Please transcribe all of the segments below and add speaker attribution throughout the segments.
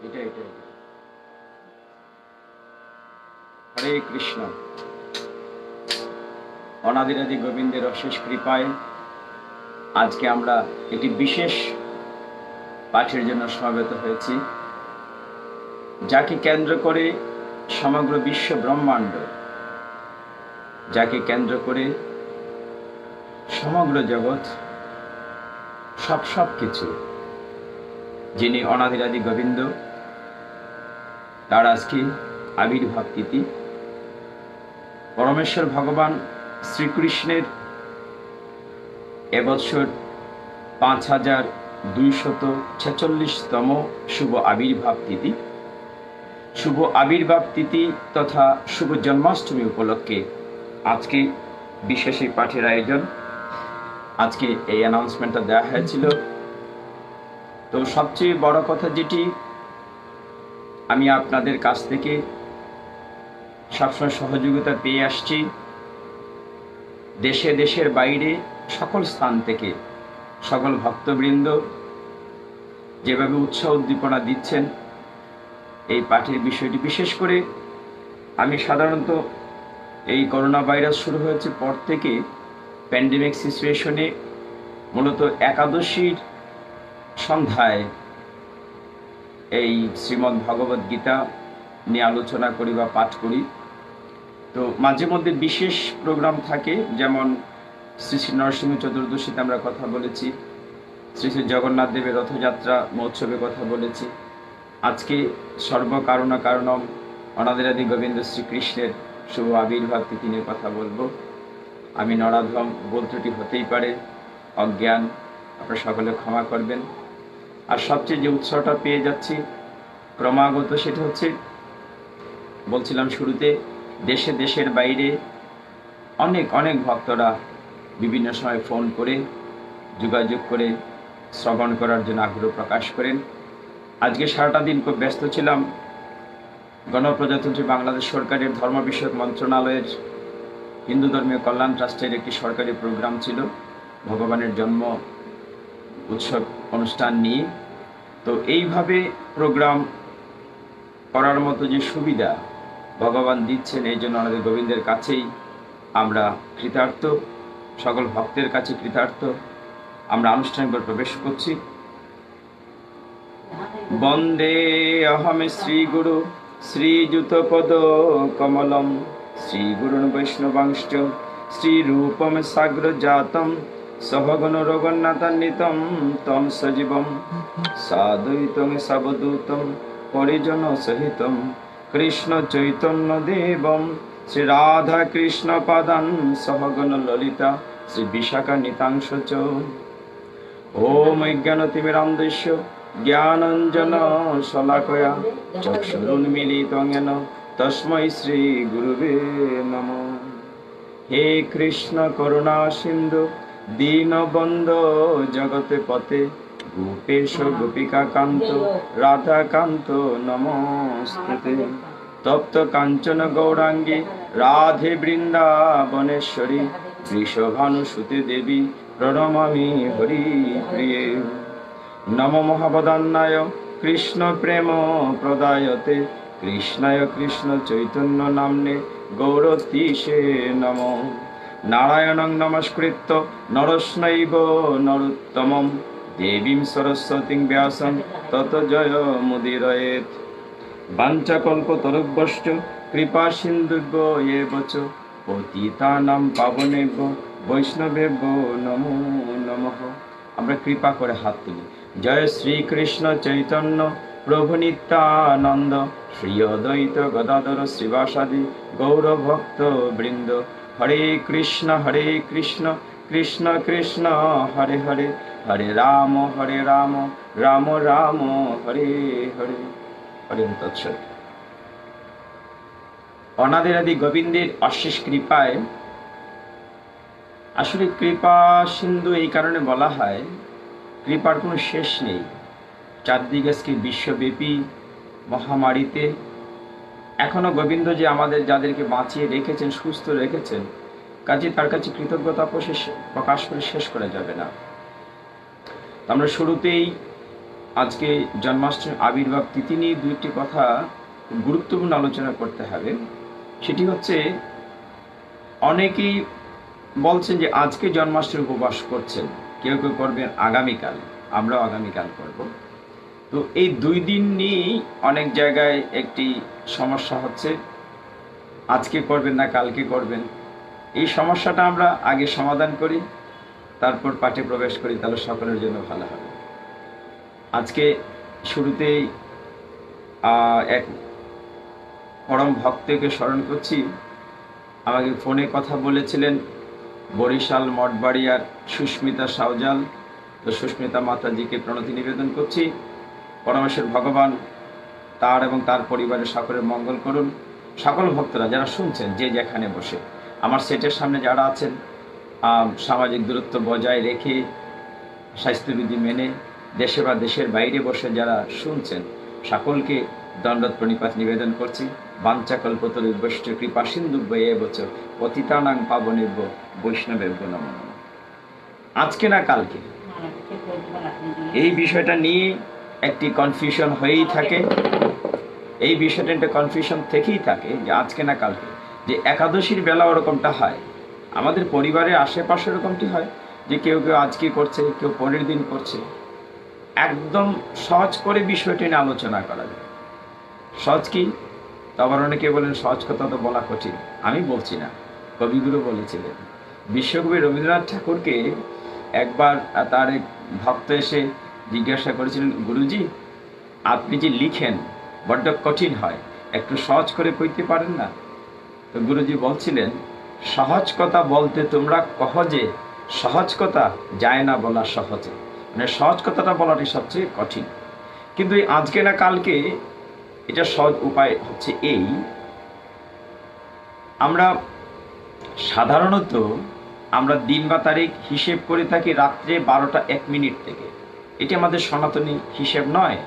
Speaker 1: এটা এটা এটা। হরে কৃষ্ণ। অনাদিরাদি গোবিন্দের অশেষ কৃপায় আজকে আমরা একটি বিশেষ পাঠের জন্য সমবেত হয়েছি, যাকে কেন্দ্র করে সমগ্র বিশ্ব ব্রহ্মাণ্ড, যাকে কেন্দ্র করে সমগ্র জগৎ, সব কিছু, যিনি অনাদিরাদি গোবিন্দ, তার আজকে আবির্ভাব তিথি। পরমেশ্বর ভগবান শ্রীকৃষ্ণের এবছর 5246তম শুভ আবির্ভাব তিথি। শুভ আবির্ভাব তিথি তথা শুভ জন্মাষ্টমী উপলক্ষে আজকে বিশেষ এই পাঠের আয়োজন। আজকে এই অ্যানাউন্সমেন্টটা দেওয়া হয়েছিল। তো সবচেয়ে বড় কথা যেটি আমি আপনাদের কাছ থেকে সবসময় সহযোগিতা পেয়ে আসছি, দেশে দেশের বাইরে সকল স্থান থেকে সকল ভক্তবৃন্দ যেভাবে উৎসাহ উদ্দীপনা দিচ্ছেন এই পাঠের বিষয়টি, বিশেষ করে আমি সাধারণত এই করোনা ভাইরাস শুরু হয়েছে পর থেকে প্যান্ডেমিক সিচুয়েশনে মূলত একাদশীর সন্ধ্যায় এই শ্রীমদ্ ভগবদ গীতা নিয়ে আলোচনা করি বা পাঠ করি। তো মাঝে মধ্যে বিশেষ প্রোগ্রাম থাকে, যেমন শ্রী শ্রী নরসিংহ চতুর্দশীতে আমরা কথা বলেছি, শ্রী শ্রী জগন্নাথ দেবের রথযাত্রা মহোৎসবে কথা বলেছি। আজকে সর্বকারণা কারণম অনাদিরাদি গোবিন্দ শ্রীকৃষ্ণের শুভ আবির্ভাব তিথি নিয়ে কথা বলবো। আমি নরাধম, ভুল ত্রুটি হতেই পারে, অজ্ঞান, আপনারা সকলে ক্ষমা করবেন। আর সবচেয়ে যে উৎসাহটা পেয়ে যাচ্ছি ক্রমাগত, সেটা হচ্ছে বলছিলাম শুরুতে, দেশে দেশের বাইরে অনেক ভক্তরা বিভিন্ন সময় ফোন করে যোগাযোগ করে শ্রবণ করার জন্য আগ্রহ প্রকাশ করেন। আজকে সারাটা দিন খুব ব্যস্ত ছিলাম। গণপ্রজাতন্ত্রী বাংলাদেশ সরকারের ধর্ম বিষয়ক মন্ত্রণালয়ের হিন্দু ধর্মীয় কল্যাণ ট্রাস্টের একটি সরকারি প্রোগ্রাম ছিল ভগবানের জন্ম উৎসব অনুষ্ঠান নিয়ে। তো এইভাবে প্রোগ্রাম করার মতো যে সুবিধা ভগবান দিচ্ছেন, এই জন্য আমাদের গোবিন্দের কাছেই আমরা কৃতার্থ, সকল ভক্তের কাছে কৃতার্থ। আমরা আনুষ্ঠানিকভাবে প্রবেশ করছি। বন্দে অহম শ্রীগুরু শ্রীযুতপদ কমলম শ্রীগুরুন বৈষ্ণবাংশ্চ শ্রীরূপম সাগ্রজাতম সহগণ রঘুনাথান্বিতম তম সজীবম সাদ্বৈতং সাবদূতম পরিজন সহিতম কৃষ্ণ চৈতন্য দেবম শ্রী রাধা কৃষ্ণ পাদান সহগণ ললিতা শ্রী বিশাখা নিতাংশ চ। ওম অজ্ঞানতিমিরান্ধস্য জ্ঞানাঞ্জন শলাকয়া চক্ষুরুন্মীলিতং येन তস্मै শ্রী গুরুবে নমঃ। হে কৃষ্ণ করুণা সিন্ধু দীনবন্ধো জগৎপতে গোপেশ গোপিকা কান্ত রাধা কান্ত নমস্তুতে। তপ্ত কাঞ্চন গৌরাঙ্গী রাধে বৃন্দাবনেশ্বরী বৃষভানুসুতে দেবী প্রণমামি হরি প্রিয়ে। নমো মহাবদান্নায় কৃষ্ণ প্রেম প্রদায়তে কৃষ্ণায় কৃষ্ণ চৈতন্য নাম্নে গৌরতীশে নমো। নারায়ণং নমস্কৃত্য নরস্নৈব নরোত্তমম দেবীং সরস্বতীং ব্যাসং ততো জয় মুদিরয়েৎ। বাঞ্ছাকল্পতরুভ্যশ্চ কৃপা সিন্ধুভ্য এব চ পতিতানাং পাবনেভ্যো বৈষ্ণবেভ্যো নমো নমঃ। আমরা কৃপা করে হাত তুলি। জয় শ্রীকৃষ্ণ চৈতন্য প্রভু নিত্যানন্দ শ্রী অদ্বৈত গদাধর শ্রীবাসাদি গৌরভক্ত বৃন্দ। হরে কৃষ্ণ কৃষ্ণ কৃষ্ণ হরে হরে, হরে রাম রাম রাম হরে হরে। হরে তৎসৎ। অনাদিরাদি গোবিন্দের অশেষ কৃপায়, আসলে কৃপা সিন্ধু এই কারণে বলা হয়, কৃপার কোনো শেষ নেই। চারদিকে আজকে বিশ্বব্যাপী মহামারীতে এখনো গোবিন্দ যে আমাদের যাদেরকে বাঁচিয়ে রেখেছেন, সুস্থ রেখেছেন, কাজে তার কাছে কৃতজ্ঞতা প্রকাশ করে শেষ করা যাবে না। আমরা শুরুতেই আজকে জন্মাষ্টমী আবির্ভাব তিথি নিয়ে দুইটি কথা গুরুত্বপূর্ণ আলোচনা করতে হবে। সেটি হচ্ছে, অনেকেই বলছেন যে আজকে জন্মাষ্টমী উপবাস করছেন, কেউ কেউ করবেন আগামীকাল, আমরাও আগামীকাল করব। তো এই 2 দিন নিয়েই অনেক জায়গায় একটি সমস্যা হচ্ছে, আজকে করবেন না কালকে করবেন। এই সমস্যাটা আমরা আগে সমাধান করি, তারপর পাঠে প্রবেশ করি, তাহলে সকলের জন্য ভালো হবে। আজকে শুরুতেই এক পরম ভক্তকে স্মরণ করছি। আমাকে ফোনে কথা বলেছিলেন বরিশাল মঠবাড়িয়ার সুস্মিতা সাউজাল। তো সুস্মিতা মাতাজিকে প্রণতি নিবেদন করছি। পরমেশ্বর ভগবান তার এবং তার পরিবারের সকলের মঙ্গল করুন। সকল ভক্তরা যারা শুনছেন, যে যেখানে বসে, আমার সেটের সামনে যারা আছেন, সামাজিক দূরত্ব বজায় রেখে, স্বাস্থ্যবিধি মেনে, দেশে বা দেশের বাইরে বসে যারা শুনছেন, সকলকে দণ্ডত প্রণিপাত নিবেদন করছি। বাঞ্ছাকল্পতরুভ্যশ্চ কৃপা সিন্ধুভ্যেব এব চ পতিতানাং পাবনেভ্য বৈষ্ণবেভ্যো নমো নমঃ। আজকে না কালকে, এই বিষয়টা নিয়ে একটি কনফিউশন হয়েই থাকে। এই বিষয়টা একটা কনফিউশন থেকেই থাকে যে আজকে না কালকে। যে একাদশীর বেলা ওরকমটা হয়, আমাদের পরিবারের আশেপাশে এরকমটি হয় যে কেউ কেউ আজকে করছে, কেউ 15 দিন করছে। একদম সহজ করে বিষয়টি নিয়ে আলোচনা করা যায়। সহজ কি? আবার অনেকে বলেন সহজ কথা তো বলা কঠিন। আমি বলছি না, কবিগুরু বলেছিলেন। বিশ্বকবি রবীন্দ্রনাথ ঠাকুরকে একবার তার এক ভক্ত এসে জিজ্ঞাসা করেছিলেন, গুরুজি আপনি যে লিখেন বড্ড কঠিন হয়, একটু সহজ করে কইতে পারেন না? তো গুরুজি বলছিলেন, সহজ কথা বলতে তোমরা কহ যে, সহজ কথা যায় না বলা সহজে। মানে সহজ কথাটা বলাটি সবচেয়ে কঠিন। কিন্তু এই আজকে না কালকে, এটা সহজ উপায় হচ্ছে এই, আমরা সাধারণত আমরা দিন বা তারিখ হিসেব করে থাকি রাত্রে 12টা 1 মিনিট থেকে। এটি আমাদের সনাতনী হিসেব নয়।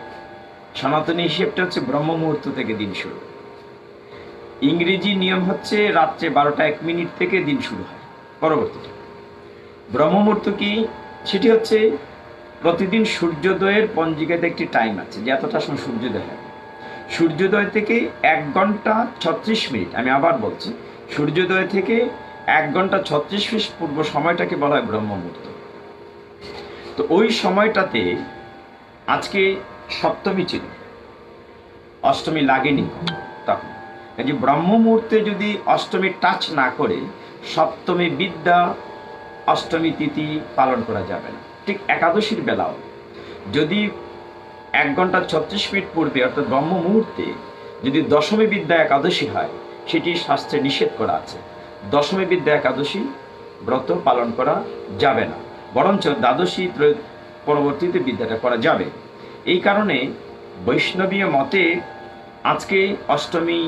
Speaker 1: সনাতনী হিসেবটা হচ্ছে ব্রহ্ম মুহূর্ত থেকে দিন শুরু। ইংরেজি নিয়ম হচ্ছে রাত্রে 12টা 1 মিনিট থেকে দিন শুরু হয়। পরবর্তীতে ব্রহ্ম মুহূর্ত কি? সেটি হচ্ছে প্রতিদিন সূর্যোদয়ের পঞ্জিকাতে একটি টাইম আছে যে এতটা সময় সূর্যোদয় হয়। সূর্যোদয় থেকে 1 ঘন্টা 36 মিনিট, আমি আবার বলছি, সূর্যোদয় থেকে 1 ঘন্টা 36 মিনিট পূর্ব সময়টাকে বলা হয় ব্রহ্ম মুহূর্ত। তো ওই সময়টাতে আজকে সপ্তমী ছিল, অষ্টমী লাগেনি তখন। যে ব্রহ্ম মুহূর্তে যদি অষ্টমী টাচ না করে সপ্তমী বিদ্যা অষ্টমী তিথি পালন করা যাবে না। ঠিক একাদশীর বেলাও যদি 1 ঘন্টা 36 মিনিট পূর্বে অর্থাৎ ব্রহ্ম মুহূর্তে যদি দশমী বিদ্যা একাদশী হয়, সেটি শাস্ত্রে নিষেধ করা আছে। দশমী বিদ্যা একাদশী ব্রত পালন করা যাবে না, বরঞ্চ দ্বাদশী পরবর্তীতে বিদ্যাটা করা যাবে। এই কারণে বৈষ্ণবীয় মতে আজকে অষ্টমী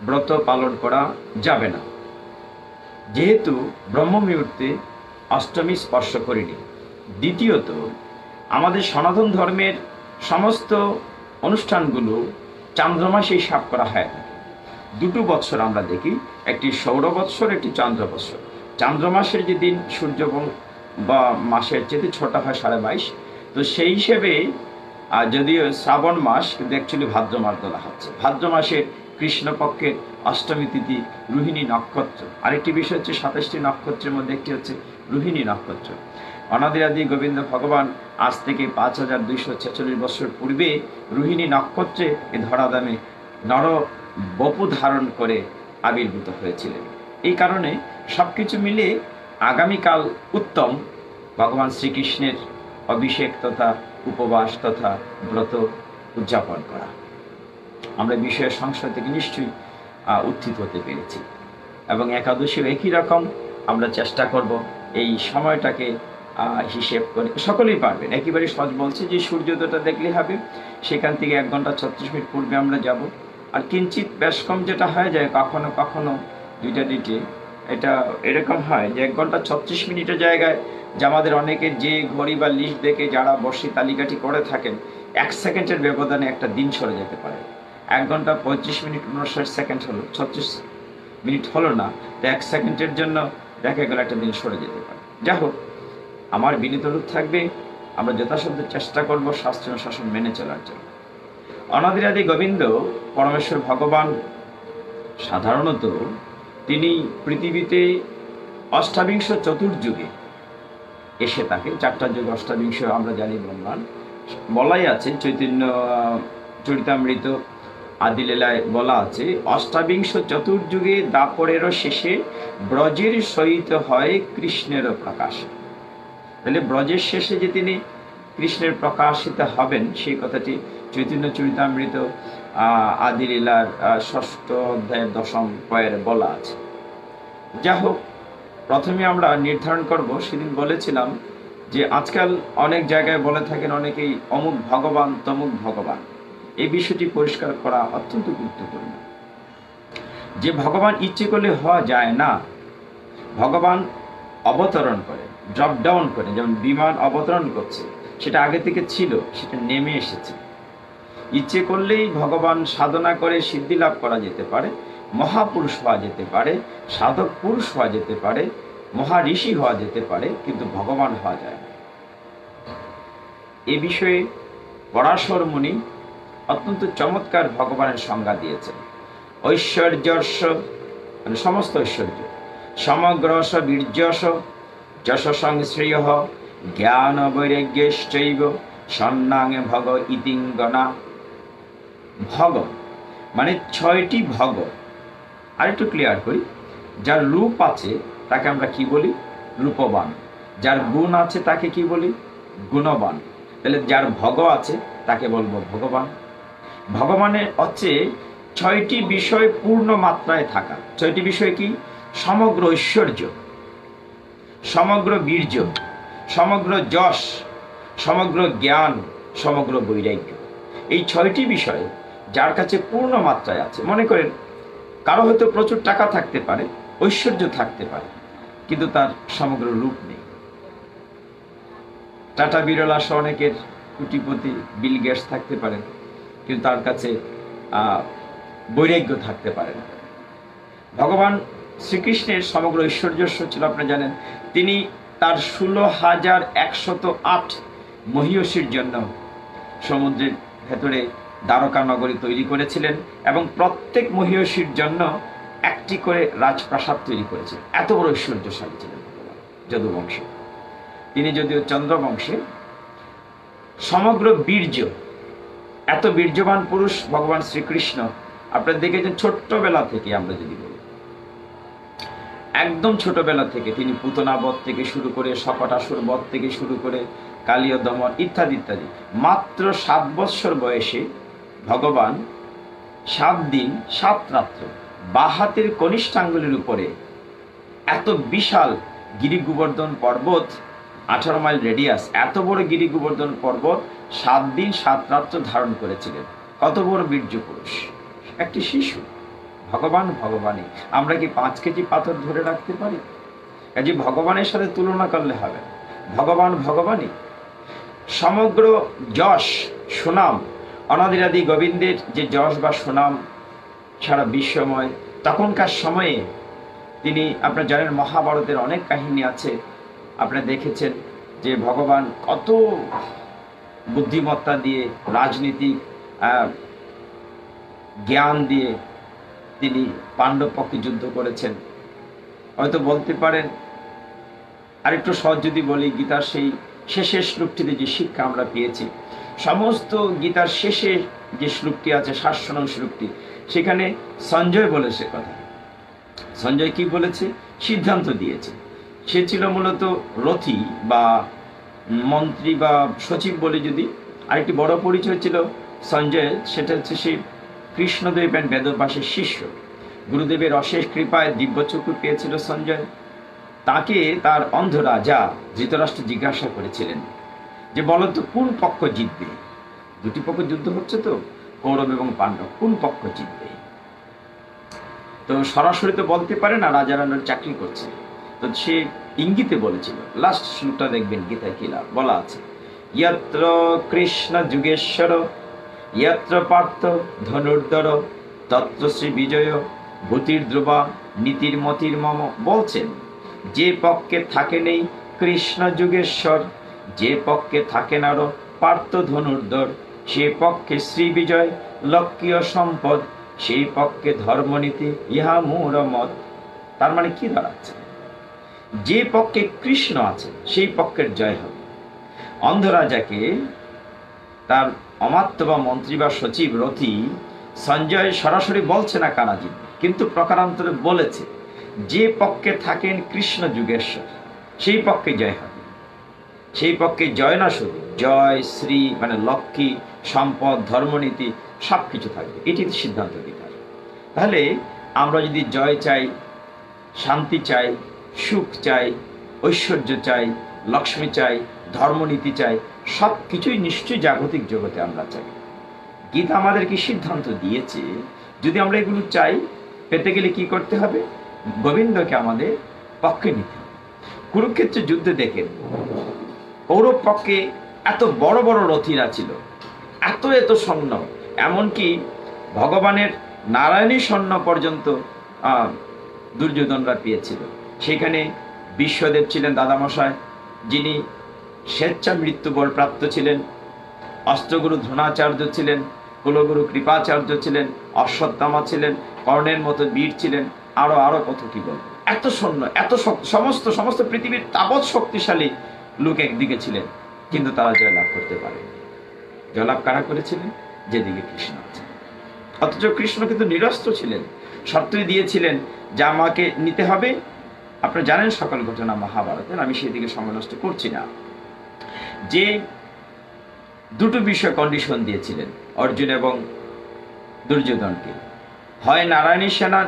Speaker 1: ব্রত পালন করা যাবে না, যেহেতু ব্রহ্ম মুহূর্তে অষ্টমী স্পর্শ করিনি। দ্বিতীয়ত, আমাদের সনাতন ধর্মের সমস্ত অনুষ্ঠানগুলো চান্দ্রমাসে হিসাব করা হয় না। 2টো বৎসর আমরা দেখি, একটি সৌর বৎসর, একটি চন্দ্র বৎসর। চান্দ্রমাসের যে দিন সূর্য বা মাসের চেয়ে ছোটা হয় 22.5, তো সেই হিসেবে যদিও শ্রাবণ মাস, কিন্তু অ্যাকচুয়ালি ভাদ্র মাস ধরা হচ্ছে। ভাদ্র মাসের কৃষ্ণপক্ষের অষ্টমী তিথি রোহিণী নক্ষত্র। আরেকটি বিষয় হচ্ছে 27টি নক্ষত্রের মধ্যে একটি হচ্ছে রোহিণী নক্ষত্র। অনাদিরাদি গোবিন্দ ভগবান আজ থেকে 5246 বছর পূর্বে রোহিণী নক্ষত্রে এ ধরাধামে নর বপু ধারণ করে আবির্ভূত হয়েছিলেন। এই কারণে সবকিছু মিলে আগামীকাল উত্তম ভগবান শ্রীকৃষ্ণের অভিষেক তথা উপবাস তথা ব্রত উদযাপন করা। আমরা বিষয়ের সংশয় থেকে নিশ্চয়ই উত্থিত হতে পেরেছি, এবং একাদশীও একই রকম। আমরা চেষ্টা করব এই সময়টাকে হিসেব করে, সকলেই পারবেন। একেবারে সহজ বলছে যে সূর্যোদয়টা দেখলে হবে, সেখান থেকে 1 ঘন্টা 36 মিনিট পূর্বে আমরা যাব। আর কিঞ্চিত বেশ কম যেটা হয়ে যায়, কখনো কখনো 2টা ডিটে এটা এরকম হয় যে 1 ঘন্টা 36 মিনিটের জায়গায় যে আমাদের অনেকে যে ঘড়ি বা লিস্ট দেখে যারা বর্ষী তালিকাটি করে থাকেন, 1 সেকেন্ডের ব্যবধানে একটা দিন সরে যেতে পারে। 1 ঘন্টা 35 মিনিট 59 সেকেন্ড হলো, 36 মিনিট হলো না, তো 1 সেকেন্ডের জন্য দেখা গেল একটা দিন সরে যেতে পারে। যাই হোক, আমার বিনীত অনুরোধ থাকবে আমরা যথাসাধ্য চেষ্টা করব শাস্ত্র শাসন মেনে চলার জন্য। অনাদিরাদি গোবিন্দ পরমেশ্বর ভগবান সাধারণত তিনি পৃথিবীতে অষ্টাবিংশ চতুর্যুগে এসে থাকে। 4টা যুগ অষ্টাবিংশ আমরা জানি ব্রহ্মাণ্ড, বলাই আছে চৈতন্য চরিতামৃত আদিলীলায় বলা আছে, অষ্টাবিংশ চতুর্যুগে দাপরেরও শেষে ব্রজের সহিত হয় কৃষ্ণেরও প্রকাশ। তাহলে ব্রজের শেষে যে তিনি কৃষ্ণের প্রকাশিত হবেন সেই কথাটি চৈতন্য চরিতামৃত আদিলীলার 6ষ্ঠ অধ্যায়ের 10ম পয়েরে বলা আছে। যা হোক, প্রথমে আমরা নির্ধারণ করব, সেদিন বলেছিলাম যে আজকাল অনেক জায়গায় বলে থাকেন অনেকেই অমুক ভগবান তমুক ভগবান। এই বিষয়টি পরিষ্কার করা অত্যন্ত গুরুত্বপূর্ণ। যে ভগবান ইচ্ছে করলে হওয়া যায় না, ভগবান অবতরণ করে, ড্রপ ডাউন করে, যেমন বিমান অবতরণ করছে, সেটা আগে থেকে ছিল, সেটা নেমে এসেছে। ইচ্ছে করলেই ভগবান সাধনা করে সিদ্ধি লাভ করা যেতে পারে, মহাপুরুষ হওয়া যেতে পারে, সাধক পুরুষ হওয়া যেতে পারে, মহা ঋষি হওয়া যেতে পারে, কিন্তু ভগবান হওয়া যায় না। এ বিষয়ে পরাশর মুনি অত্যন্ত চমৎকার ভগবানের সংজ্ঞা দিয়েছেন। ঐশ্বর্যস্য মানে সমস্ত ঐশ্বর্য, সমগ্রস বীর্যস যশ সংশ্রেয় জ্ঞান বৈরাগ্যশ্চৈব সন্নাঙে ভগ ইতিঙ্গনা। ভগ মানে 6টি ভগ। আর একটু ক্লিয়ার করি, যার রূপ আছে তাকে আমরা কি বলি? রূপবান। যার গুণ আছে তাকে কি বলি? গুণবান। তাহলে যার ভগ আছে তাকে বলবো ভগবান। ভগবানের হচ্ছে 6টি বিষয় পূর্ণ মাত্রায় থাকা। 6টি বিষয় কি? সমগ্র ঐশ্বর্য, সমগ্র বীর্য, সমগ্র যশ, সমগ্র জ্ঞান, সমগ্র বৈরাগ্য। এই 6টি বিষয় যার কাছে পূর্ণ মাত্রায় আছে। মনে করেন কারো হয়তো প্রচুর টাকা থাকতে পারে, ঐশ্বর্য থাকতে পারে, কিন্তু তার সমগ্র রূপ নেই। টাটা বিড়লা সহ অনেকের কোটিপতি বিল গেটস থাকতে পারেন, কিন্তু তার কাছে বৈরাগ্য থাকতে পারে না। ভগবান শ্রীকৃষ্ণের সমগ্র ঐশ্বর্যস্ব ছিল, আপনারা জানেন। তিনি তার 16,108 মহীয়সীর জন্য সমুদ্রের ভেতরে দ্বারকা নগরী তৈরি করেছিলেন এবং প্রত্যেক মহীয়সীর জন্য একটি করে রাজপ্রাসাদ তৈরি করেছিলেন। এত বড় ঐশ্বর্যশালী ছিলেন ভগবান যদুবংশে। তিনি যদিও চন্দ্রবংশে। সমগ্র বীর্য, এত বীর্যবান পুরুষ ভগবান শ্রীকৃষ্ণ। আপনারা দেখেছেন ছোট্টবেলা থেকে, আমরা যদি বলি একদম ছোটবেলা থেকে তিনি পুতনা বধ থেকে শুরু করে, শকটাসুর বধ থেকে শুরু করে, কালীয় দমন ইত্যাদি ইত্যাদি, মাত্র 7 বৎসর বয়সে ভগবান 7 দিন 7 রাত্র বাঁ হাতের কনিষ্ঠাঙ্গুলির উপরে এত বিশাল গিরি গোবর্ধন পর্বত, 18 মাইল রেডিয়াস, এত বড় গিরি গোবর্ধন পর্বত 7 দিন 7 রাত্র ধারণ করেছিলেন। কত বড় বীর্য পুরুষ, একটি শিশু। ভগবান ভগবানই। আমরা কি 5 কেজি পাথর ধরে রাখতে পারি? কাজে ভগবানের সাথে তুলনা করলে হবে। ভগবান ভগবানই। সমগ্র যশ সুনাম, অনাদিরাদি গোবিন্দের যে যশ বা সুনাম সারা বিশ্বময়। তখনকার সময়ে তিনি, আপনারা জানেন মহাভারতের অনেক কাহিনী আছে, আপনারা দেখেছেন যে ভগবান কত বুদ্ধিমত্তা দিয়ে, রাজনীতিক জ্ঞান দিয়ে তিনি পাণ্ডব পক্ষে যুদ্ধ করেছেন। হয়তো বলতে পারেন, আরেকটু সহজ যদি বলি, গীতার সেই শেষের শ্লোকটিতে যে শিক্ষা আমরা পেয়েছি, সমস্ত গীতার শেষে যে শ্লোকটি আছে, 700 নং শ্লোকটি, সেখানে সঞ্জয় বলেছে কথা। সঞ্জয় কি বলেছে? সিদ্ধান্ত দিয়েছে। সে ছিল মূলত রথী বা মন্ত্রী বা সচিব বলে যদি। আরেকটি বড় পরিচয় ছিল সঞ্জয়, সেটা হচ্ছে সে কৃষ্ণদেব এবং বেদব্যাসের শিষ্য। গুরুদেবের অশেষ কৃপায় দিব্যচক্ষু পেয়েছিল সঞ্জয়। তাকে তার অন্ধ রাজা ধৃতরাষ্ট্র জিজ্ঞাসা করেছিলেন যে বলতো কোন পক্ষ জিতবে? 2টি পক্ষ যুদ্ধ হচ্ছে তো, কৌরব এবং পাণ্ডব, কোন পক্ষ জিতবে? তো সরাসরি তো বলতে পারে না, রাজার আন্ডারে চাকরি করছে, তো সে ইঙ্গিতে বলেছিল। লাস্ট শ্লোকটা দেখবেন গীতায় কি বলা আছে, যত্র কৃষ্ণ যুগেশ্বর যত্র পার্থ ধনুর্ধর তত্র শ্রী বিজয় ভূতির ধ্রুবা নীতির মতির মম। বলছেন যে পক্ষে থাকে নেই কৃষ্ণ যুগেশ্বর, যে পক্ষে থাকেন আরো পার্থ ধনুর্ধর, সে পক্ষে শ্রী বিজয় লক্ষ্মীয় সম্পদ, সেই পক্ষে ধর্মনীতি ইহা মূর মত। তার মানে কি দাঁড়াচ্ছে? যে পক্ষে কৃষ্ণ আছে সেই পক্ষের জয় হবে। অন্ধরাজাকে তার অমাত্য বা মন্ত্রী বা সচিব রথি সঞ্জয় সরাসরি বলছে না কারা জিতবে, কিন্তু প্রকারান্তরে বলেছে যে পক্ষে থাকেন কৃষ্ণ যুগেশ্বর সেই পক্ষে জয় হবে। সেই পক্ষে জয় না শুধু জয়, শ্রী মানে লক্ষ্মী, সম্পদ, ধর্মনীতি সবকিছু থাকবে, এটি সিদ্ধান্ত দিতে হবে। তাহলে আমরা যদি জয় চাই, শান্তি চাই, সুখ চাই, ঐশ্বর্য চাই, লক্ষ্মী চাই, ধর্মনীতি চাই, সব কিছুই নিশ্চয়ই জাগতিক জগতে আমরা চাই। গীতা আমাদেরকে সিদ্ধান্ত দিয়েছে যদি আমরা এগুলো চাই, পেতে গেলে কি করতে হবে? গোবিন্দকে আমাদের পক্ষে নিতে হবে। কুরুক্ষেত্রের যুদ্ধে দেখেন কৌরব পক্ষে এত বড় বড় রথীরা ছিল, এত এত সৈন্য, এমনকি ভগবানের নারায়ণী সৈন্য পর্যন্ত দুর্যোধনরা পেয়েছিল। সেখানে বিশ্বদেব ছিলেন দাদামশাই, যিনি স্বেচ্ছা মৃত্যুবর প্রাপ্ত ছিলেন। অস্ত্রগুরু দ্রোণাচার্য ছিলেন, কুলগুরু কৃপাচার্য ছিলেন, অশ্বত্থামা ছিলেন, কর্ণের মতো বীর ছিলেন, আরো আরো কত কি বলবো। এত সৈন্য, এত সমস্ত সমস্ত পৃথিবীর তাবৎ শক্তিশালী লোক একদিকে ছিলেন, কিন্তু তারা জয়লাভ করতে পারেনি। জয়লাভ কারা করেছিলেন? যেদিকে কৃষ্ণ আছে। অথচ কৃষ্ণ কিন্তু নিরস্ত্র ছিলেন, শর্তই দিয়েছিলেন যে আমাকে নিতে হবে। আপনারা জানেন সকল ঘটনা মহাভারতের, আমি সেদিকে সময় নষ্ট করছি না। যে দুটো বিষয় কন্ডিশন দিয়েছিলেন অর্জুন এবং দুর্যোধনকে, হয় নারায়ণী সেনা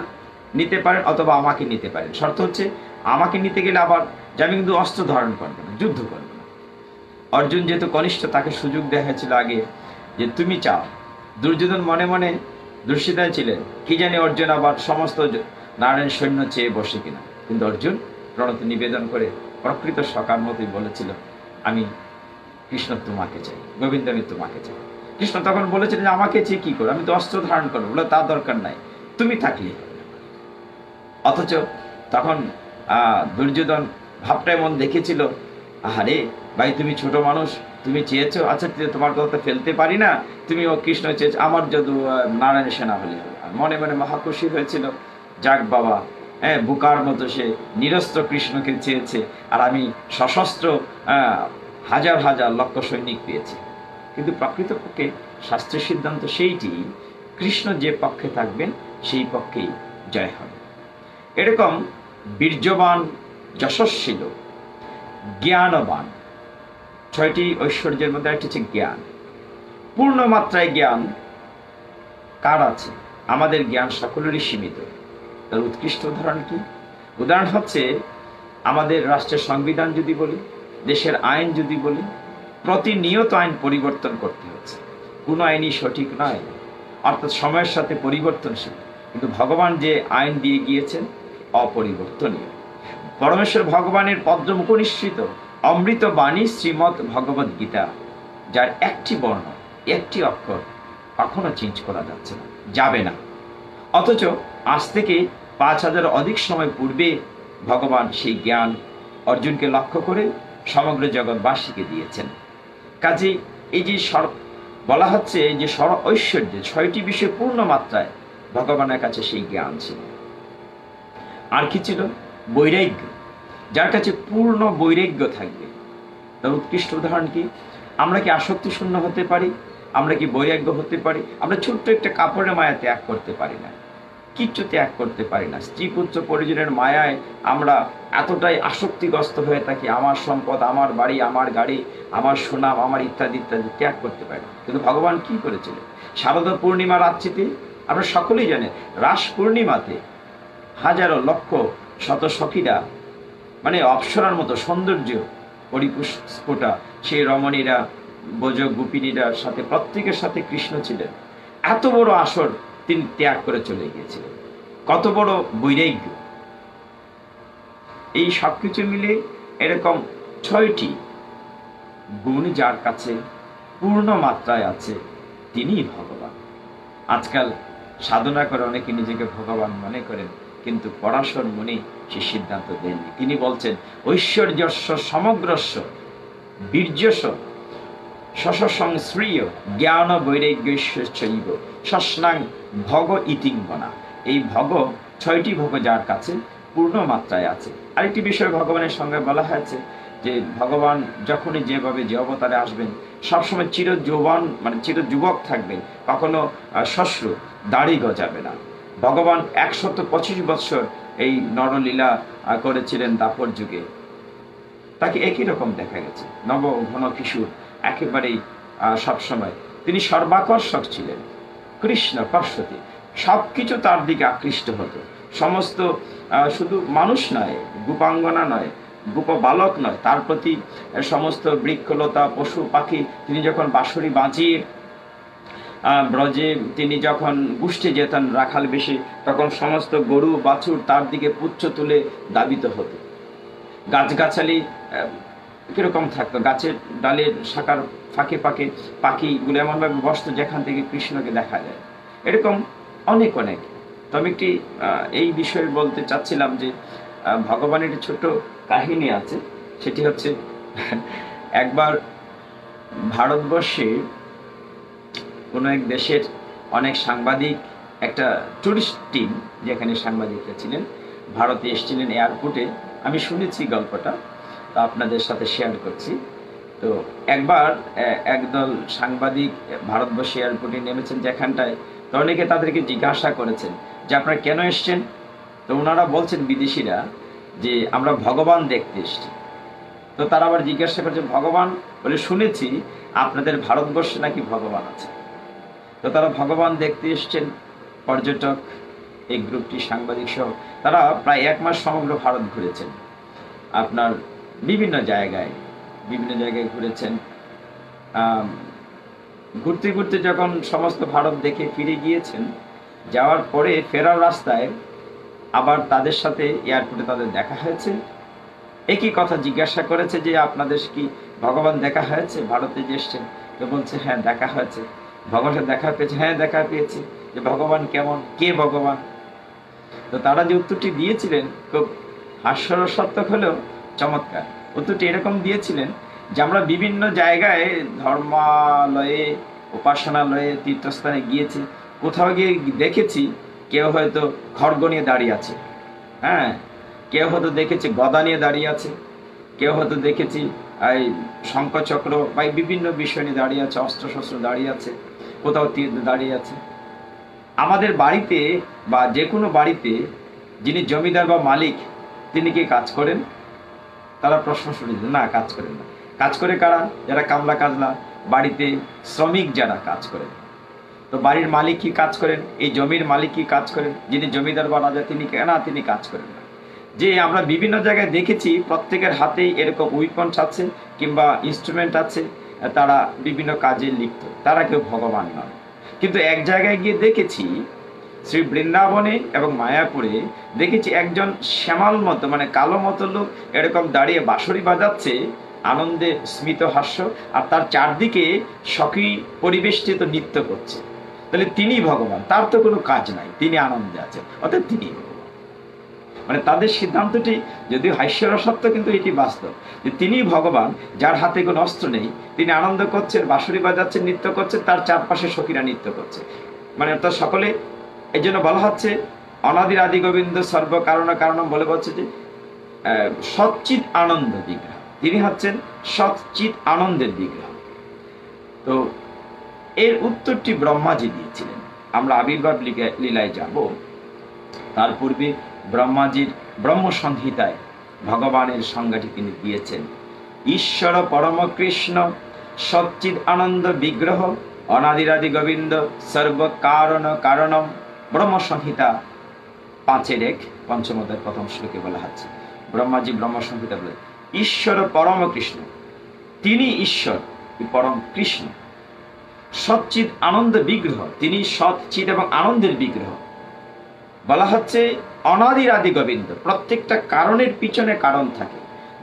Speaker 1: নিতে পারেন অথবা আমাকে নিতে পারেন। শর্ত হচ্ছে আমাকে নিতে গেলে আবার যে আমি কিন্তু অস্ত্র ধারণ করবো না, যুদ্ধ করবো না। অর্জুন যেহেতু কনিষ্ঠ, তাকে সুযোগ দেখাচ্ছিল আগে যে তুমি চাও। দুর্যোধন মনে মনে দুশ্চিন্তায় ছিলেন, কি জানি অর্জুন আবার সমস্ত নারায়ণ সৈন্য চেয়ে বসে কিনা। কিন্তু অর্জুন প্রণতি নিবেদন করে প্রকৃত সকার মতোই বলেছিল, আমি কৃষ্ণ তোমাকে চাই, গোবিন্দ আমি তোমাকে চাই। কৃষ্ণ তখন বলেছিলেন যে আমাকে চেয়ে কি করো, আমি তো অস্ত্র ধারণ করবো, বলে তার দরকার নাই, তুমি থাকলে। অথচ তখন দুর্যোধন ভাবটা এমন দেখেছিল, আরে ভাই তুমি ছোট মানুষ, তুমি চেয়েছো, আচ্ছা তোমার কথা ফেলতে পারি না, তুমি ও কৃষ্ণ চেয়েছো, আমার যদি নারায়ণ সেনা হলে হবে। মনে মনে মহাখুশি হয়েছিল, যাক বাবা, হ্যাঁ বুকার মতো সে নিরস্ত্র কৃষ্ণকে চেয়েছে, আর আমি সশস্ত্র হাজার হাজার লক্ষ সৈনিক পেয়েছি। কিন্তু প্রকৃতপক্ষে শাস্ত্রের সিদ্ধান্ত সেইটি, কৃষ্ণ যে পক্ষে থাকবেন সেই পক্ষেই জয় হবে। এরকম বীর্যবান, যশস্বী লোক, জ্ঞানবান, ছয়টি ঐশ্বর্যের মধ্যে একটা হচ্ছে জ্ঞান। পূর্ণ মাত্রায় জ্ঞান কার আছে? আমাদের জ্ঞান সকলেরই সীমিত। তার উৎকৃষ্ট উদাহরণ কি? উদাহরণ হচ্ছে আমাদের রাষ্ট্রের সংবিধান যদি বলি, দেশের আইন যদি বলি, প্রতিনিয়ত আইন পরিবর্তন করতে হচ্ছে, কোনো আইনই সঠিক নয়, অর্থাৎ সময়ের সাথে পরিবর্তনশীল। কিন্তু ভগবান যে আইন দিয়ে গিয়েছেন অপরিবর্তনীয়। পরমেশ্বর ভগবানের পদ্মমুখ নিঃসৃত অমৃত বাণী শ্রীমৎ ভগবদ গীতা, যার একটি বর্ণ, একটি অক্ষর কখনো চেঞ্জ করা যাচ্ছে না, যাবে না। অথচ আজ থেকে 5000 অধিক সময় পূর্বে ভগবান সেই জ্ঞান অর্জুনকে লক্ষ্য করে সমগ্র জগৎবাসীকে দিয়েছেন। কাজে এই যে বলা হচ্ছে যে ঐশ্বর্য, 6টি বিষয় পূর্ণ মাত্রায় ভগবানের কাছে সেই জ্ঞান ছিল। আর কি ছিল? বৈরাগ্য। যার কাছে পূর্ণ বৈরাগ্য থাকবে, তার উৎকৃষ্ট উদাহরণ কি? আমরা কি আসক্তি শূন্য হতে পারি? আমরা কি বৈরাগ্য হতে পারি? আমরা ছোট্ট একটা কাপড়ের মায়া ত্যাগ করতে পারি না, কিচ্ছু ত্যাগ করতে পারি না। স্ত্রী পুত্র পরিজনের মায়ায় আমরা এতটাই আসক্তিগ্রস্ত হয়ে থাকি, আমার সম্পদ, আমার বাড়ি, আমার গাড়ি, আমার সুনাম, আমার ইত্যাদি ইত্যাদি ত্যাগ করতে পারি না। কিন্তু ভগবান কি করেছিলেন? শারদা পূর্ণিমা রাত্রিতে, আমরা সকলেই জানেন, রাস পূর্ণিমাতে হাজারো লক্ষ শত সখীরা, মানে অপ্সরার মতো সৌন্দর্য পরিস্ফুটা সেই রমণীরা, ব্রজ গোপিনীরা সাথে প্রত্যেকের সাথে কৃষ্ণ ছিলেন। এত বড় আসর তিনি ত্যাগ করে চলে গিয়েছিলেন। কত বড় বৈরাগ্য! এই সবকিছু মিলে এরকম 6টি গুণ যার কাছে পূর্ণ মাত্রায় আছে, তিনিই ভগবান। আজকাল সাধনা করে অনেকে নিজেকে ভগবান মনে করেন, কিন্তু পরাশর মুনি সে সিদ্ধান্ত দেননি। তিনি বলছেন ঐশ্বর্যস্য সমগ্রস্য
Speaker 2: বীর্যস শশসংশ্রিয় জ্ঞান বৈরাগ্যৈশ্চৈব শস্নাং ভগ ইতিঙ্গনা। এই ভগ, 6টি ভগ যার কাছে পূর্ণ মাত্রায় আছে। আরেকটি বিষয় ভগবানের সঙ্গে বলা হয়েছে যে ভগবান যখনই যেভাবে যে অবতারে আসবেন সবসময় চির যৌবন মানে চির যুবক থাকবেন, কখনো শ্বশ্রু দাড়ি গজাবে না। ভগবান 125 বৎসর এই নরলীলা করেছিলেন দাপর যুগে। তাকে একই রকম দেখা গেছে, নব ঘন কিশোর, একেবারেই সবসময় তিনি সর্বাকর্ষক ছিলেন। কৃষ্ণ পর্ষতি, সবকিছু তার দিকে আকৃষ্ট হতো। সমস্ত শুধু মানুষ নয়, গোপাঙ্গনা নয়, গোপ বালক নয়, তার প্রতি সমস্ত বৃক্ষলতা পশু পাখি, তিনি যখন বাঁশরি বাজিয়ে ব্রজে তিনি যখন গোষ্ঠী যেতেন রাখাল বেশি, তখন সমস্ত গরু বাছুর তার দিকে পুচ্ছ তুলে দাবিত হতো। গাছগাছালি কিরকম থাকতো, গাছের ডালের শাখার ফাঁকে ফাঁকে পাখিগুলো এমনভাবে বসতো যেখান থেকে কৃষ্ণকে দেখা যায়। এরকম অনেক অনেক। তো আমি একটি এই বিষয়ে বলতে চাচ্ছিলাম যে ভগবানের একটি ছোট কাহিনী আছে। সেটি হচ্ছে একবার ভারতবর্ষে কোনো এক দেশের অনেক সাংবাদিক, একটা টুরিস্ট টিম যেখানে সাংবাদিকরা ছিলেন, ভারতে এসেছিলেন এয়ারপোর্টে। আমি শুনেছি গল্পটা, তা আপনাদের সাথে শেয়ার করছি। তো একবার একদল সাংবাদিক ভারতবর্ষে এয়ারপোর্টে নেমেছেন যেখানটায়, তো অনেকে তাদেরকে জিজ্ঞাসা করেছেন যে আপনারা কেন এসছেন। তো ওনারা বলছেন, বিদেশিরা, যে আমরা ভগবান দেখতে এসছি। তো তারা আবার জিজ্ঞাসা করছে ভগবান, বলে শুনেছি আপনাদের ভারতবর্ষে নাকি ভগবান আছে। তো তারা ভগবান দেখতে এসছেন, পর্যটক এই গ্রুপটি সাংবাদিক সহ। তারা প্রায় 1 মাস সমগ্র ভারত ঘুরেছেন, আপনার বিভিন্ন জায়গায় ঘুরেছেন। ঘুরতে ঘুরতে যখন সমস্ত ভারত দেখে ফিরে গিয়েছেন, যাওয়ার পরে ফেরার রাস্তায় আবার তাদের সাথে এয়ারপোর্টে তাদের দেখা হয়েছে। একই কথা জিজ্ঞাসা করেছে যে আপনাদের কি ভগবান দেখা হয়েছে ভারতে যে এসছেন। তো বলছে হ্যাঁ দেখা হয়েছে। ভগবানের দেখা পেয়েছে, হ্যাঁ দেখা পেয়েছি। যে ভগবান কেমন, কে ভগবান? তো তারা যে উত্তরটি দিয়েছিলেন খুব হাস্যরসাত্মক হলেও চমৎকার। উত্তরটি এরকম দিয়েছিলেন যে আমরা বিভিন্ন জায়গায় ধর্মালয়ে, উপাসনালয়ে, তীর্থস্থানে গিয়েছি, কোথাও গিয়ে দেখেছি কেউ হয়তো খড়গ নিয়ে দাঁড়িয়ে আছে, হ্যাঁ, কেউ হয়তো দেখেছি গদা নিয়ে দাঁড়িয়ে আছে, কেউ হয়তো দেখেছি এই শঙ্খচক্র বা বিভিন্ন বিষয় নিয়ে দাঁড়িয়ে আছে, অস্ত্রশস্ত্র দাঁড়িয়ে আছে, কোথাও তীর দাঁড়িয়ে আছে। আমাদের বাড়িতে বা যে কোনো বাড়িতে যিনি জমিদার বা মালিক, তিনি কি কাজ করেন? তারা প্রশ্ন শুনেছে, না কাজ করেন না। কাজ করে কারা? যারা কামলা কাজলা, বাড়িতে শ্রমিক যারা কাজ করেন। তো বাড়ির মালিক কি কাজ করেন? এই জমির মালিক কি কাজ করেন? যিনি জমিদার বা রাজা, তিনি না, তিনি কাজ করেন না। যে আমরা বিভিন্ন জায়গায় দেখেছি প্রত্যেকের হাতেই এরকম উইপন্স আছে কিংবা ইনস্ট্রুমেন্ট আছে, তারা বিভিন্ন কাজে লিপ্ত, তারা কেউ ভগবান নয়। কিন্তু এক জায়গায় গিয়ে দেখেছি, শ্রী বৃন্দাবনে এবং মায়াপুরে দেখেছি একজন শ্যামাল মতো মানে কালো মতো লোক এরকম দাঁড়িয়ে বাঁশরি বাজাচ্ছে, আনন্দে স্মিত হাস্য, আর তার চারদিকে সখী পরিবেষ্টিত নৃত্য করছে। তাহলে তিনি ভগবান, তার তো কোনো কাজ নাই, তিনি আনন্দে আছেন, অর্থাৎ তিনি ভগবান। মানে তাদের সিদ্ধান্তটি যদিও হাস্যরসাত্মক, কিন্তু এটি বাস্তব যে তিনি ভগবান, যার হাতে কোনো অস্ত্র নেই, তিনি আনন্দ করছেন, বাঁশরি বাজাচ্ছেন, নৃত্য করছেন, তার চারপাশে সখীরা নৃত্য করছে। মানে অর্থাৎ সকলে, এই জন্য বলা হচ্ছে অনাদির আদি গোবিন্দ সর্ব কারণ কারণম, বলে বলছে যে সচ্চিৎ আনন্দ বিগ্রহ, তিনি হচ্ছেন সচ্চিৎ আনন্দের বিগ্রহ। তো এর উত্তরটি ব্রহ্মাজি দিয়েছিলেন। আমরা আবির্ভাব লীলায় যাব, তার পূর্বে ব্রহ্মাজির ব্রহ্মসংহিতায় ভগবানের সংজ্ঞাটি তিনি দিয়েছেন। ঈশ্বর পরম কৃষ্ণ সচ্চিৎ আনন্দ বিগ্রহ অনাদিরাদি গোবিন্দ সর্ব কারণ কারণম। ব্রহ্মসংহিতা 5:1 পঞ্চম অধ্যায় প্রথম শ্লোকে বলা হচ্ছে, ব্রহ্মাজি ব্রহ্মসংহিতা বলে ঈশ্বর পরম কৃষ্ণ, তিনি ঈশ্বর পরম কৃষ্ণ। সচ্চিৎ আনন্দ বিগ্রহ, তিনি সচ্চিৎ এবং আনন্দের বিগ্রহ। বলা হচ্ছে অনাদির আদি গোবিন্দ, প্রত্যেকটা কারণের পিছনে কারণ থাকে।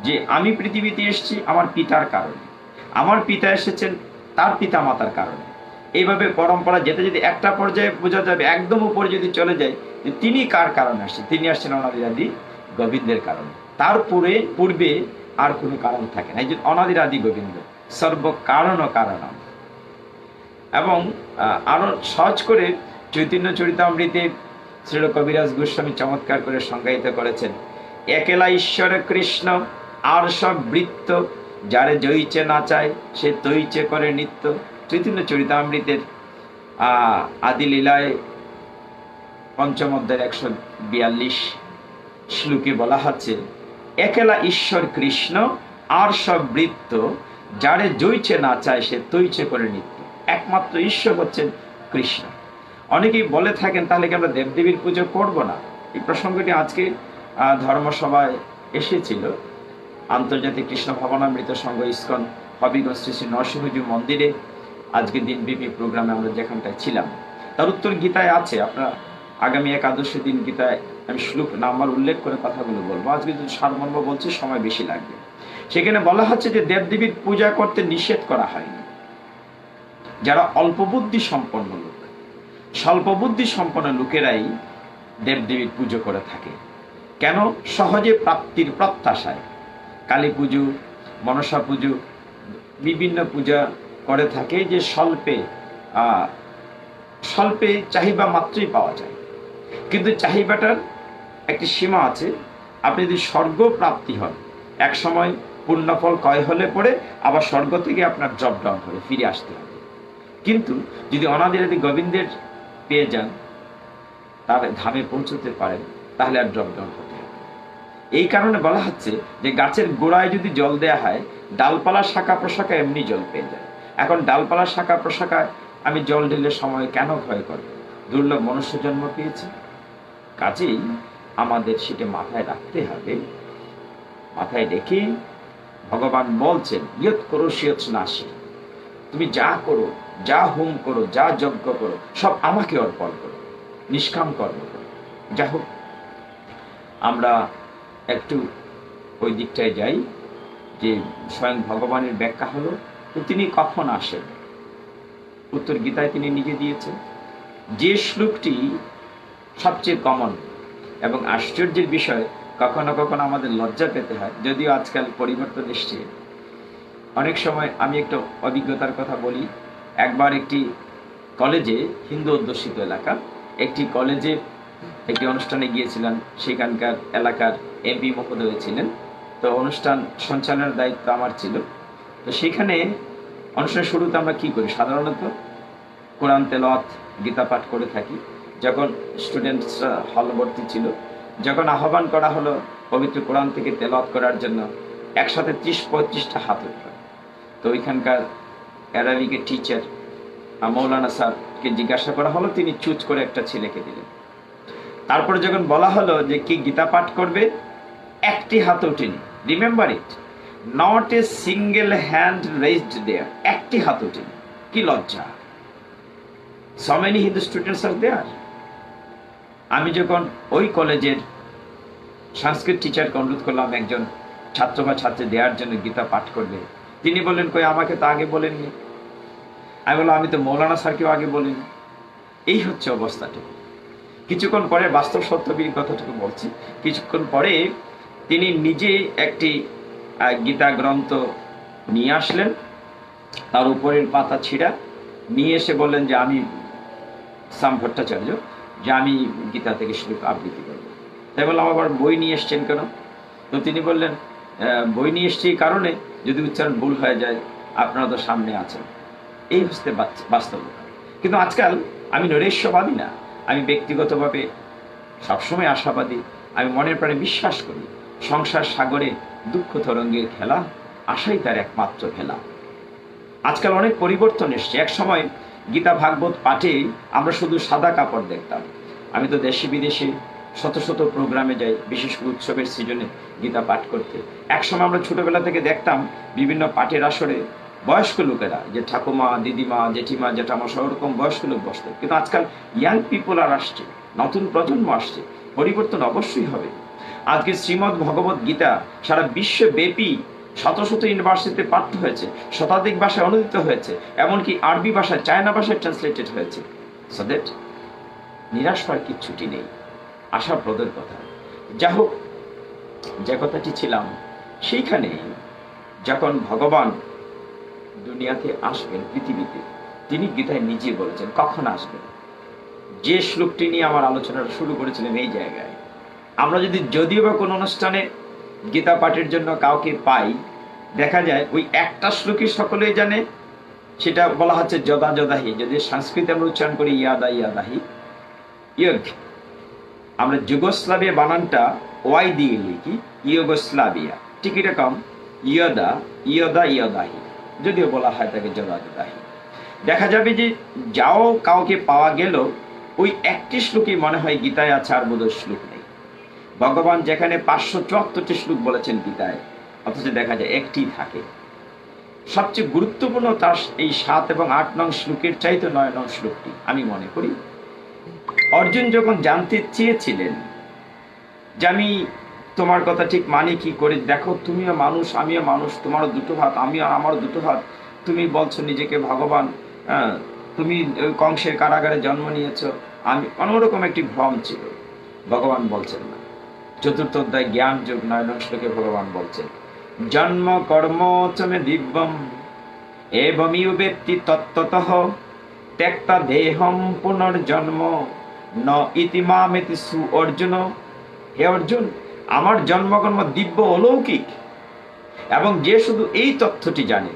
Speaker 2: যে আমি পৃথিবীতে এসেছি আমার পিতার কারণে, আমার পিতা এসেছেন তার পিতা মাতার কারণে। এইভাবে পরম্পরা যেতে যেতে একটা পর্যায়ে বোঝা যাবে, একদম উপরে যদি চলে যায়, যে তিনি কার কারণে আসছেন, তিনি আসছেন অনাদির আদি গোবিন্দের কারণে। তার পূর্বে
Speaker 1: আর কোনো কারণ থাকে না। এই যে অনাদির আদি গোবিন্দ, সর্ব কারণ ও কারণম। এবং আরো সহজ করে চৈতন্য চরিতামৃতে শ্রীল কবিরাজ গোস্বামী চমৎকার করে সংজ্ঞায়িত করেছেন, একেলা ঈশ্বর কৃষ্ণ আর সব বৃত্ত, যারে জয়িচে নাচায় সে তৈচে করে নিত্য। চৈতন্য চরিতামৃতের আদি লীলায় পঞ্চম অধ্যায়ের 142 শ্লোকে বলা হচ্ছে, একেলা ঈশ্বর কৃষ্ণ আর সব বৃত্ত, যারে জয়িচে নাচায় সে তৈচে করে নিত্য। একমাত্র ঈশ্বর হচ্ছেন কৃষ্ণ। অনেকেই বলে থাকেন তাহলে কি আমরা দেবদেবীর পুজো করব না? এই প্রসঙ্গটি আজকে ধর্মসভায় এসেছিল। আন্তর্জাতিক কৃষ্ণ ভাবনামৃত সংঘ ইস্কন হবিগঞ্জ শ্রী শ্রী নরসিংহজি মন্দিরে আজকে দিনব্যাপী প্রোগ্রামে আমরা যেখানটায় ছিলাম, তার উত্তর গীতায় আছে। আপনারা আগামী একাদশী দিন গীতায় আমি শ্লোক নাম্বার উল্লেখ করে কথাগুলো বলবো, আজকে যদি সারমর্ম বলছি সময় বেশি লাগবে। সেখানে বলা হচ্ছে যে দেবদেবীর পূজা করতে নিষেধ করা হয়নি। যারা অল্প বুদ্ধি সম্পন্ন লোক, স্বল্প বুদ্ধি সম্পন্ন লোকেরাই দেবদেবীর পুজো করে থাকে। কেন? সহজে প্রাপ্তির প্রত্যাশায়। কালী পুজো, মনসা পুজো, বিভিন্ন পূজা করে থাকে যে স্বল্পে চাহিদা মাত্রই পাওয়া যায়। কিন্তু চাহিদাটার একটি সীমা আছে। আপনি যদি স্বর্গ প্রাপ্তি হন, এক সময় পুণ্যফল ক্ষয় হলে পরে আবার স্বর্গ থেকে আপনার ড্রপ ডাউন হবে, ফিরে আসতে হবে। কিন্তু যদি অনাদিরাদি গোবিন্দের পেয়ে যান, তার ধামে পৌঁছতে পারেন, তাহলে আর ড্রপ ডাউন হতে হবে। এই কারণে বলা হচ্ছে যে গাছের গোড়ায় যদি জল দেয়া হয়, ডালপালা শাখা প্রশাখা এমনি জল পেয়ে যায়। এখন ডালপালা শাখা প্রশাখায় আমি জল ঢেলে সময় কেন ক্ষয় করব? দুর্লভ মনুষ্য জন্ম পেয়েছি, কাজেই আমাদের সেটা মাথায় রাখতে হবে। মাথায় রেখে ভগবান বলছেন, ইয়ৎ করো সিয়ৎ নাসি, তুমি যা করো, যা হোম করো, যা যজ্ঞ করো, সব আমাকে অর্পণ করো, নিষ্কাম কর্ম করো। যা হোক, আমরা একটু ওই দিকটায় যাই যে স্বয়ং ভগবানের ব্যাখ্যা হলো, তো তিনি কখন আসেন? উত্তর গীতায় তিনি নিজে দিয়েছেন। যে শ্লোকটি সবচেয়ে কমন এবং আশ্চর্যের বিষয়, কখনো কখনো আমাদের লজ্জা পেতে হয়, যদিও আজকাল পরিবর্তন এসছে। অনেক সময় আমি একটা অভিজ্ঞতার কথা বলি। একবার একটি কলেজে, হিন্দু অধ্যুষিত এলাকা, একটি কলেজে একটি অনুষ্ঠানে গিয়েছিলাম। সেখানকার এলাকার এমপি মহোদয় ছিলেন। তো অনুষ্ঠান সঞ্চালনের দায়িত্ব আমার ছিল। তো সেখানে অনুষ্ঠানের শুরুতে আমরা কি করি? সাধারণত কোরআন তেলাওয়াত, গীতা পাঠ করে থাকি। যখন স্টুডেন্টসরা হল ভর্তি ছিল, যখন আহ্বান করা হলো পবিত্র কোরআন থেকে তেলাওয়াত করার জন্য, একসাথে 30-35টা হাত উঠল। তো ওইখানকার অ্যারাবিকের টিচার মৌলানা স্যারকে জিজ্ঞাসা করা হলো, তিনি চুজ করে একটা ছেলেকে দিলেন। তারপরে যখন বলা হলো যে কি গীতা পাঠ করবে, একটি হাত ওঠেনি। Remember it, not a single hand raised there. একটি হাত ওঠেনি। কি লজ্জা! So many Hindu students are there. আমি যখন ওই কলেজের সংস্কৃত টিচারকে অনুরোধ করলাম একজন ছাত্র বা ছাত্রী দেওয়ার জন্য গীতা পাঠ করবে, তিনি বললেন, কই আমাকে তো আগে বলেননি। আমি বললাম, আমি তো মৌলানা স্যারকেও আগে বলিনি। এই হচ্ছে অবস্থাটা। কিছুক্ষণ পরে, বাস্তব সত্যবীর কথাটুকু বলছি, কিছুক্ষণ পরে তিনি নিজে একটি গীতা গ্রন্থ নিয়ে আসলেন, তার উপরের পাতা ছিঁড়া, নিয়ে এসে বললেন যে আমি শ্যাম ভট্টাচার্য, যে আমি গীতা থেকে শ্লোক আবৃত্তি করব। তাই বললাম, আবার বই নিয়ে এসছেন কেন? তো তিনি বললেন, বই নিয়ে এসছি এই কারণে, যদি উচ্চারণ ভুল হয়ে যায় আপনারা তো সামনে আছেন। এই হচ্ছে বাস্তবতা। কিন্তু আজকাল আমি নৈরাশ্যবাদী না, আমি ব্যক্তিগতভাবে সবসময় আশাবাদী। আমি মনের প্রাণে বিশ্বাস করি সংসার সাগরে দুঃখ তরঙ্গের খেলা, আশাই তার একমাত্র খেলা। আজকাল অনেক পরিবর্তন এসছে। এক সময় গীতা ভাগবত পাঠে আমরা শুধু সাদা কাপড় দেখতাম। আমি তো দেশে বিদেশে শত শত প্রোগ্রামে যাই, বিশেষ করে উৎসবের সিজনে গীতা পাঠ করতে। একসময় আমরা ছোটবেলা থেকে দেখতাম বিভিন্ন পাঠের আসরে বয়স্ক লোকেরা, যে ঠাকুমা, দিদিমা, জেঠিমা, জেঠামা, সব রকম বয়স্ক লোক বসতেন। কিন্তু আজকাল ইয়াং পিপল আর আসছে, নতুন প্রজন্ম আসছে। পরিবর্তন অবশ্যই হবে। আজকে শ্রীমদ্ ভগবত গীতা সারা বিশ্বব্যাপী শত শত ইউনিভার্সিটিতে পাঠ্য হয়েছে, শতাধিক ভাষায় অনুদিত হয়েছে, এমনকি আরবি ভাষায়, চায়না ভাষায় ট্রান্সলেটেড হয়েছে। সো দ্যাট নিরাশ হওয়ার কিচ্ছুটি নেই, আশাপ্রদের কথা। যা হোক, যে কথাটি ছিলাম, সেইখানে যখন ভগবান দুনিয়াতে আসবেন পৃথিবীতে, তিনি গীতায় নিজে বলেছেন কখন আসবেন। যে শ্লোকটি নিয়ে আমার আলোচনাটা শুরু করেছিলেন এই জায়গায়, আমরা যদিও বা কোনো অনুষ্ঠানে গীতা পাঠের জন্য কাউকে পাই, দেখা যায় ওই একটা শ্লোকই সকলেই জানে, সেটা বলা হচ্ছে যদা যদাহি। যদি সংস্কৃতে আমরা উচ্চারণ করি ইয়াদা ইয়াদাহি, ইয়গ, আমরা যুগোস্লাভিয়া বানানটা ওয়াই দিয়ে লিখি, ইয়োগোস্লাভিয়া, ঠিক এরকম ইয়দা ইয়দা ইয়দাহি, যদিও বলা হয় তাকে যদা যদাহি। দেখা যাবে যে যাও কাউকে পাওয়া গেল, ওই একটি শ্লোকই মনে হয় গীতায় আছে, আর বোধ শ্লোক নেই। ভগবান যেখানে 574টি শ্লোক বলেছেন গীতায়, অথচ দেখা যায় একটি থাকে। সবচেয়ে গুরুত্বপূর্ণ তার এই 7 এবং 8 নং শ্লোকের চাইতে 9 নং শ্লোকটি আমি মনে করি। অর্জুন যখন জানতে চেয়েছিলেন যে আমি তোমার কথা ঠিক মানি কি করে, দেখো তুমিও মানুষ আমিও মানুষ, তোমারও দুটো হাত আমিও আমারও দুটো হাত, তুমি বলছো নিজেকে ভগবান, তুমি কংসের কারাগারে জন্ম নিয়েছো, আমি, অন্যরকম একটি ভ্রম ছিল। ভগবান বলছেন না। 4th অধ্যায় জ্ঞান যোগ 9 নং শ্লোকে ভগবান বলছেন জন্ম কর্ম চ মে দিব্যম এবমিউ বেত্তি তত্ত্বতঃ ত্যক্তা দেহম পুনর্জন্ম ন ইতি মামেতি সু অর্জুন। হে অর্জুন, আমার জন্মকর্ম দিব্য অলৌকিক, এবং যে শুধু এই তথ্যটি জানে,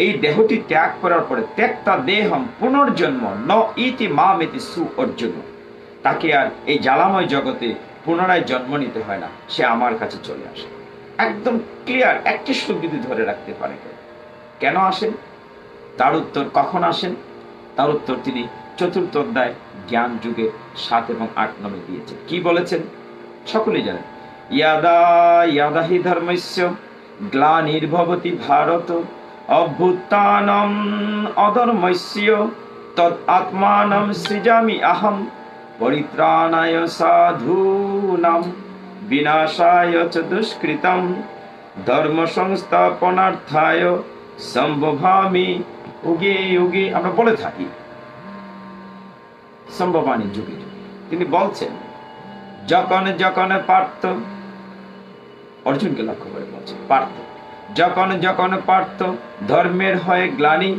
Speaker 1: এই দেহটি ত্যাগ করার পরে ত্যক্তা দেহম পুনর্জন্ম ন ইতি মামেতি সু অর্জুন, তাকে আর এই জ্বালাময় জগতে পুনরায় জন্ম নিতে হয় না, সে আমার কাছে চলে আসে। একদম ক্লিয়ার একটি শ্লোক যদি ধরে রাখতে পারে। কেন আসেন তার উত্তর, কখন আসেন তার উত্তর তিনি 4th অধ্যায় জ্ঞান যুগে 7 এবং 8 নম্বরে দিয়েছেন। কি বলেছেন সকলেই জানেন, ইয়াদা ইয়াদা হি ধর্মস্য গ্লানির্ভবতি ভারত অভ্যুত্থানম অধর্মস্য তদ আত্মানম সৃজামি অহম পরিত্রাণায় সাধূনাম বিনাশায় চ দুষ্কৃতম ধর্ম সংস্থাপনার্থায় সম্ভবামি যুগে যুগে। আমরা বলে থাকি সম্ভবামি যুগে যুগে। তিনি বলছেন যখন যখন পার্থ, অর্জুনকে লক্ষ্য করে বলছেন, পার্থ যখন যখন পার্থ ধর্মের হয় গ্লানি,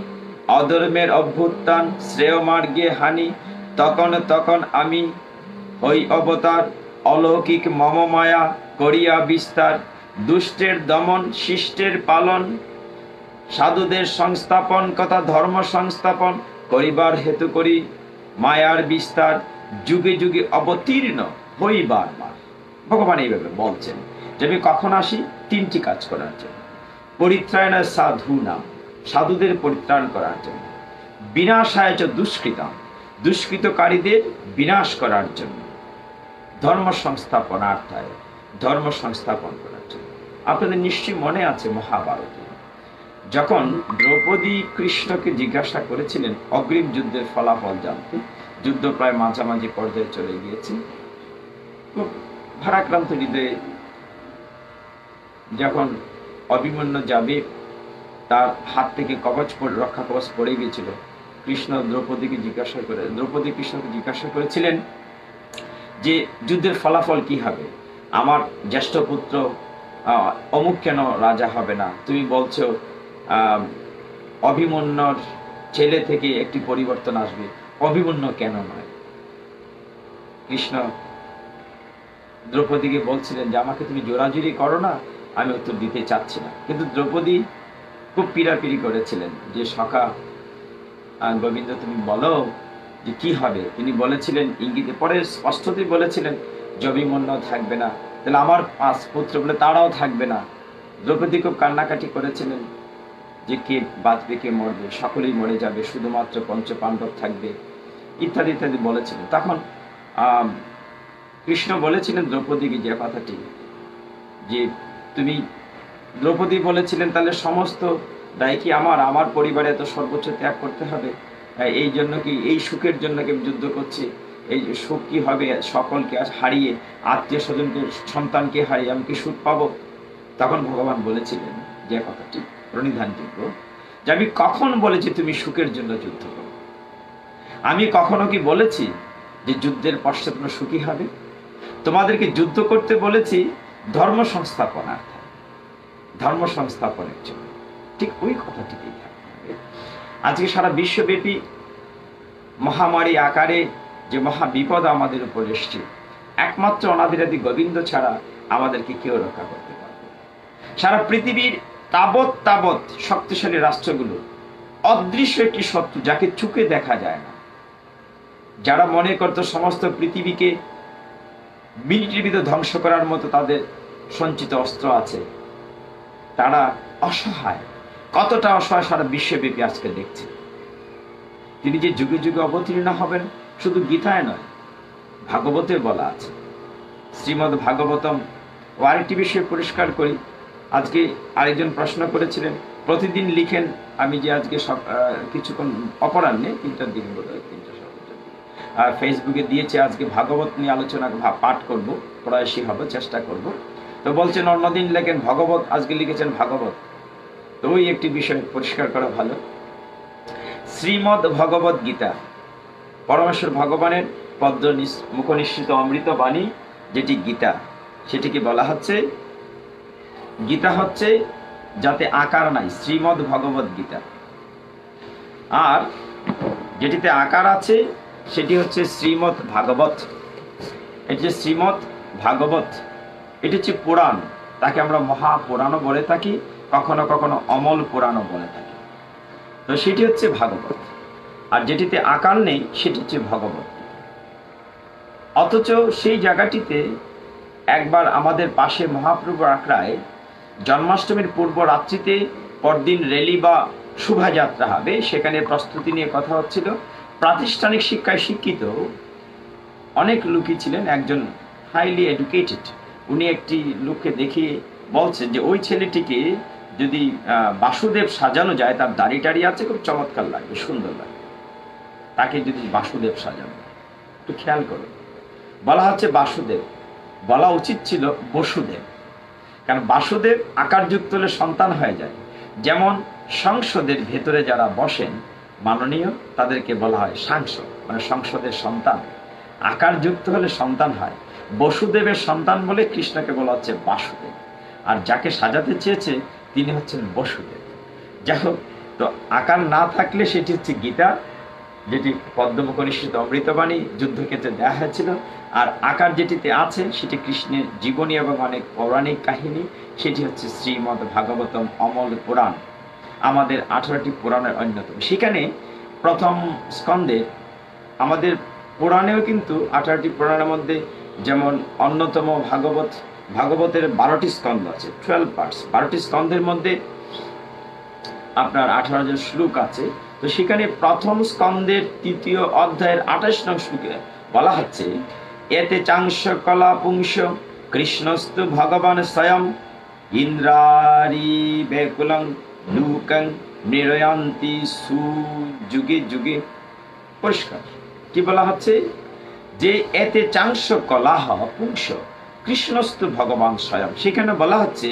Speaker 1: অধর্মের অভ্যুত্থান, শ্রেয় মার্গে হানি, তখন তখন আমি হই অবতার, অলৌকিক মম মায়া করিয়া বিস্তার, দুষ্টের দমন শিষ্টের পালন, সাধুদের সংস্থাপন কথা ধর্ম সংস্থাপন করিবার হেতু করি মায়ার বিস্তার, যুগে যুগে অবতীর্ণ হইবার বার। ভগবান এইভাবে বলছেন যে আমি কখন আসি, 3টি কাজ করার জন্য। পরিত্রাণ সাধু নাম, সাধুদের পরিত্রাণ করার জন্য। বিনাশায় চ দুষ্কৃতম, দুষ্কৃতকারীদের বিনাশ করার জন্য। ধর্ম সংস্থাপনার্থায়, ধর্ম সংস্থাপন করার জন্য। আপনাদের নিশ্চয়ই মনে আছে মহাভারতে যখন দ্রৌপদী কৃষ্ণকে জিজ্ঞাসা করেছিলেন অগ্রিম যুদ্ধের ফলাফল জানতে, যুদ্ধ প্রায় মাঝামাঝি পর্যায়ে চলে গিয়েছে, ভারাক্রান্ত হৃদয়ে যখন অভিমন্যু যাবে, তার হাত থেকে রক্ষা কবচ পড়ে গিয়েছিল, দ্রৌপদী কৃষ্ণকে জিজ্ঞাসা করেছিলেন যে যুদ্ধের ফলাফল কি হবে, আমার জ্যেষ্ঠ পুত্র অমুক কেন রাজা হবে না, তুমি বলছো অভিমন্যুর ছেলে থেকে একটি পরিবর্তন আসবে, অভিমন্যু কেন নয়? কৃষ্ণ দ্রৌপদীকে বলছিলেন যে আমাকে তুমি জোরাজুরি করো না, আমি উত্তর দিতে চাচ্ছি না। কিন্তু দ্রৌপদী খুব পীড়াপিড়ি করেছিলেন যে সখা গোবিন্দ তুমি বলো যে কি হবে। তিনি বলেছিলেন ইঙ্গিতে, পরে স্পষ্টতই বলেছিলেন যে অভিমন্যু থাকবে না, তাহলে আমার 5 পুত্র বলে তারাও থাকবে না। দ্রৌপদী খুব কান্নাকাটি করেছিলেন যে কে বাঁচবে কে মরবে, সকলেই মরে যাবে, শুধুমাত্র পঞ্চপাণ্ডব থাকবে, ইত্যাদি ইত্যাদি বলেছিলেন। তখন কৃষ্ণ বলেছিলেন দ্রৌপদীকে যে কথাটি, যে তুমি, দ্রৌপদী বলেছিলেন তাহলে সমস্ত দায় কি আমার পরিবারে এত সর্বোচ্চ ত্যাগ করতে হবে, এই জন্য কি, এই সুখের জন্য কি আমি যুদ্ধ করছি, এই সুখ কি হবে, সকলকে হারিয়ে, আত্মীয় স্বজনকে সন্তানকে হারিয়ে আমি কি সুখ পাবো? তখন ভগবান বলেছিলেন যে কথাটি প্রণিধানযোগ্য, যে আমি কখন বলেছি তুমি সুখের জন্য যুদ্ধ করো? আমি কখনো কি বলেছি যে যুদ্ধের পশ্চাৎ তোমরা সুখী হবে? তোমাদেরকে যুদ্ধ করতে বলেছি ধর্ম সংস্থাপনার্থে। ধর্ম সংস্থাপনের জন্য। ঠিক ওই কথাটিকেই থাকতে হবে। আজকে সারা বিশ্বব্যাপী মহামারী আকারে যে মহা বিপদ আমাদের উপর এসছে, একমাত্র অনাদিরাদি গোবিন্দ ছাড়া আমাদেরকে কেউ রক্ষা করতে পারবে না। সারা পৃথিবীর তাবৎ শক্তিশালী রাষ্ট্রগুলো অদৃশ্য একটি শত্রু, যাকে চোখে দেখা যায় না। যারা মনে করত সমস্ত পৃথিবীকে মিনিটের ভিতরে ধ্বংস করার মতো তাদের সঞ্চিত অস্ত্র আছে, তারা অসহায়। কতটা অসহায় সারা বিশ্বব্যাপী আজকে দেখছে। তিনি যে যুগে যুগে অবতীর্ণ হবেন শুধু গীতায় নয়, ভাগবতে বলা আছে। শ্রীমদ্ ভাগবতম। ও আরেকটি বিষয় পরিষ্কার করি, আজকে আরেকজন প্রশ্ন করেছিলেন, প্রতিদিন লিখেন। আমি যে আজকে কিছুক্ষণ অপরাহ্নে 3টার দিকে, বোধহয় 3টা ফেসবুকে দিয়েছে, আজকে ভাগবত নিয়ে আলোচনা পাঠ করব, প্রয়াসী হব, চেষ্টা করব। তো বলছেন অন্যদিন লেখেন ভগবত, আজকে লিখেছেন ভাগবত। তো ওই একটি বিষয় পরিষ্কার করা ভালো। শ্রীমদ্ ভগবত গীতা, পরমেশ্বর ভগবানের পদ্ম মুখনিসৃত অমৃত বাণী যেটি গীতা, সেটিকে বলা হচ্ছে গীতা হচ্ছে যাতে আকার নাই, শ্রীমদ্ ভগবত গীতা। আর যেটিতে আকার আছে সেটি হচ্ছে শ্রীমদ্ ভাগবত। এটি যে শ্রীমদ্ ভাগবত, এটি হচ্ছে পুরাণ, তাকে আমরা মহাপুরাণও বলে থাকি, কখনো কখনো অমল পুরাণও বলে থাকি। তো সেটি হচ্ছে ভাগবত। আর যেটিতে আকার নেই সেটি হচ্ছে ভগবত। অথচ সেই জায়গাটিতে একবার আমাদের পাশে মহাপ্রভুর আখড়ায় জন্মাষ্টমীর পূর্ব রাত্রিতে পরদিন র্যালি বা শোভাযাত্রা হবে, সেখানে প্রস্তুতি নিয়ে কথা হচ্ছিল। প্রাতিষ্ঠানিক শিক্ষায় শিক্ষিত অনেক লোকই ছিলেন। একজন হাইলি এডুকেটেড, উনি একটি লোককে দেখিয়ে বলছেন যে ওই ছেলেটিকে যদি বাসুদেব সাজানো যায়, তার দাড়ি টাড়ি আছে, খুব চমৎকার লাগবে, সুন্দর লাগবে, তাকে যদি বাসুদেব সাজানো। একটু খেয়াল করুন, বলা হচ্ছে বাসুদেব, বলা উচিত ছিল বসুদেব। কারণ বাসুদেব আকারযুক্ত হলে সন্তান হয়ে যায়। যেমন সংসদের ভেতরে যারা বসেন মাননীয়, তাদেরকে বলা হয় সাংসদ, মানে সংসদের সন্তান। আকারযুক্ত হলে সন্তান হয়। বসুদেবের সন্তান বলে কৃষ্ণকে বলা হচ্ছে বাসুদেব। আর যাকে সাজাতে চেয়েছে তিনি হচ্ছেন বসুদেব। যাই হোক, তো আকার না থাকলে সেটি হচ্ছে গীতা, যেটি পদ্মমুখনিসৃত অমৃতবাণী যুদ্ধক্ষেত্রে দেওয়া হয়েছিল। আর আকার যেটিতে আছে সেটি কৃষ্ণের জীবনী এবং অনেক পৌরাণিক কাহিনী, সেটি হচ্ছে শ্রীমদ্ ভাগবতম অমল পুরাণ, আমাদের 18টি পুরাণের অন্যতম। সেখানে প্রথম স্কন্ধে, আমাদের পুরাণেও কিন্তু 18টি পুরাণের মধ্যে যেমন অন্যতম ভাগবতের 12টি স্কন্ধ আছে, 12 পার্টস। 12টি স্কন্ধের মধ্যে আপনার 18 শ্লোক আছে। তো সেখানে প্রথম স্কন্ধের 3য় অধ্যায়ের 28 নং শ্লোকে বলা হচ্ছে, এতে চাংশ কলা পুংস কৃষ্ণস্তু ভগবান স্বয়ং ইন্দ্রারি বেকুলং লুকং নিরয়ন্তি সুযুগে যুগে। পরিষ্কার কি বলা হচ্ছে, যে এতে চাংশ কলাহ পুংস কৃষ্ণস্তু ভগবান স্বয়ং। সেখানে বলা হচ্ছে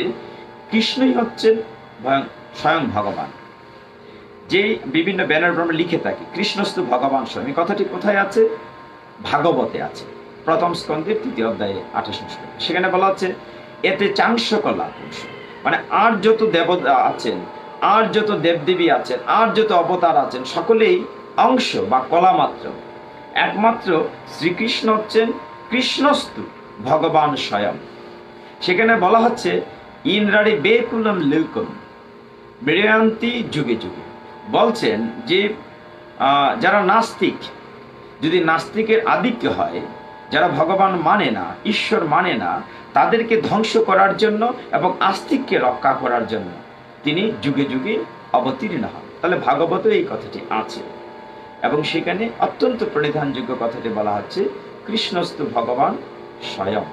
Speaker 1: কৃষ্ণই হচ্ছেন স্বয়ং ভগবান। যে বিভিন্ন ব্যানার আমরা লিখে থাকি কৃষ্ণস্তু ভগবান স্বয়ং, এই কথাটি কোথায় আছে? ভাগবতে আছে, প্রথম স্কন্ধের 3য় অধ্যায়ে 28 শ্লোক। সেখানে বলা হচ্ছে এতে চাংশ কলা পুংস, মানে আর যত দেবতা আছেন, আর যত দেবদেবী আছেন, আর যত অবতার আছেন, সকলেই অংশ বা কলা মাত্র। একমাত্র শ্রীকৃষ্ণ হচ্ছেন কৃষ্ণস্তু ভগবান স্বয়ং। সেখানে বলা হচ্ছে ইন্দ্রারি বেকুলম লিলকম মৃয়ান্তি যুগে যুগে। বলছেন যে যারা নাস্তিক, যদি নাস্তিকের আধিক্য হয়, যারা ভগবান মানে না, ঈশ্বর মানে না, তাদেরকে ধ্বংস করার জন্য এবং আস্তিককে রক্ষা করার জন্য তিনি যুগে যুগে অবতীর্ণ হন। তাহলে ভাগবত এই কথাটি আছে এবং সেখানে অত্যন্ত পরিধানযোগ্য কথাটি বলা হচ্ছে কৃষ্ণস্তু ভগবান স্বয়ং।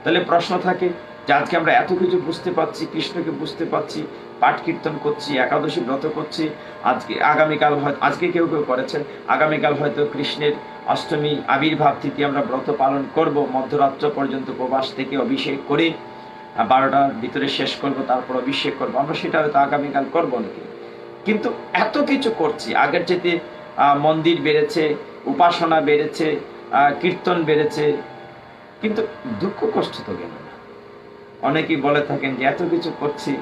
Speaker 1: তাহলে প্রশ্ন থাকে যে আজকে আমরা এত কিছু বুঝতে পারছি, কৃষ্ণকে বুঝতে পারছি, পাঠ কীর্তন করছি, একাদশী ব্রত করছি, আজকে আগামীকাল হয়তো, আজকে কেউ কেউ করেছেন, আগামীকাল হয়তো কৃষ্ণের অষ্টমী আবির্ভাব তিথি আমরা ব্রত পালন করব, মধ্যরাত্র পর্যন্ত উপবাস থেকে অভিষেক করে 12টার ভিতরে শেষ করব, তারপর অভিষেক করব, আমরা সেটা হয়তো আগামীকাল করবো নাকি। কিন্তু এত কিছু করছি, আগের চেয়ে মন্দির বেড়েছে, উপাসনা বেড়েছে, কীর্তন বেড়েছে, কিন্তু দুঃখ কষ্ট তো গেল না। অনেকেই বলে থাকেন যে এত কিছু করছি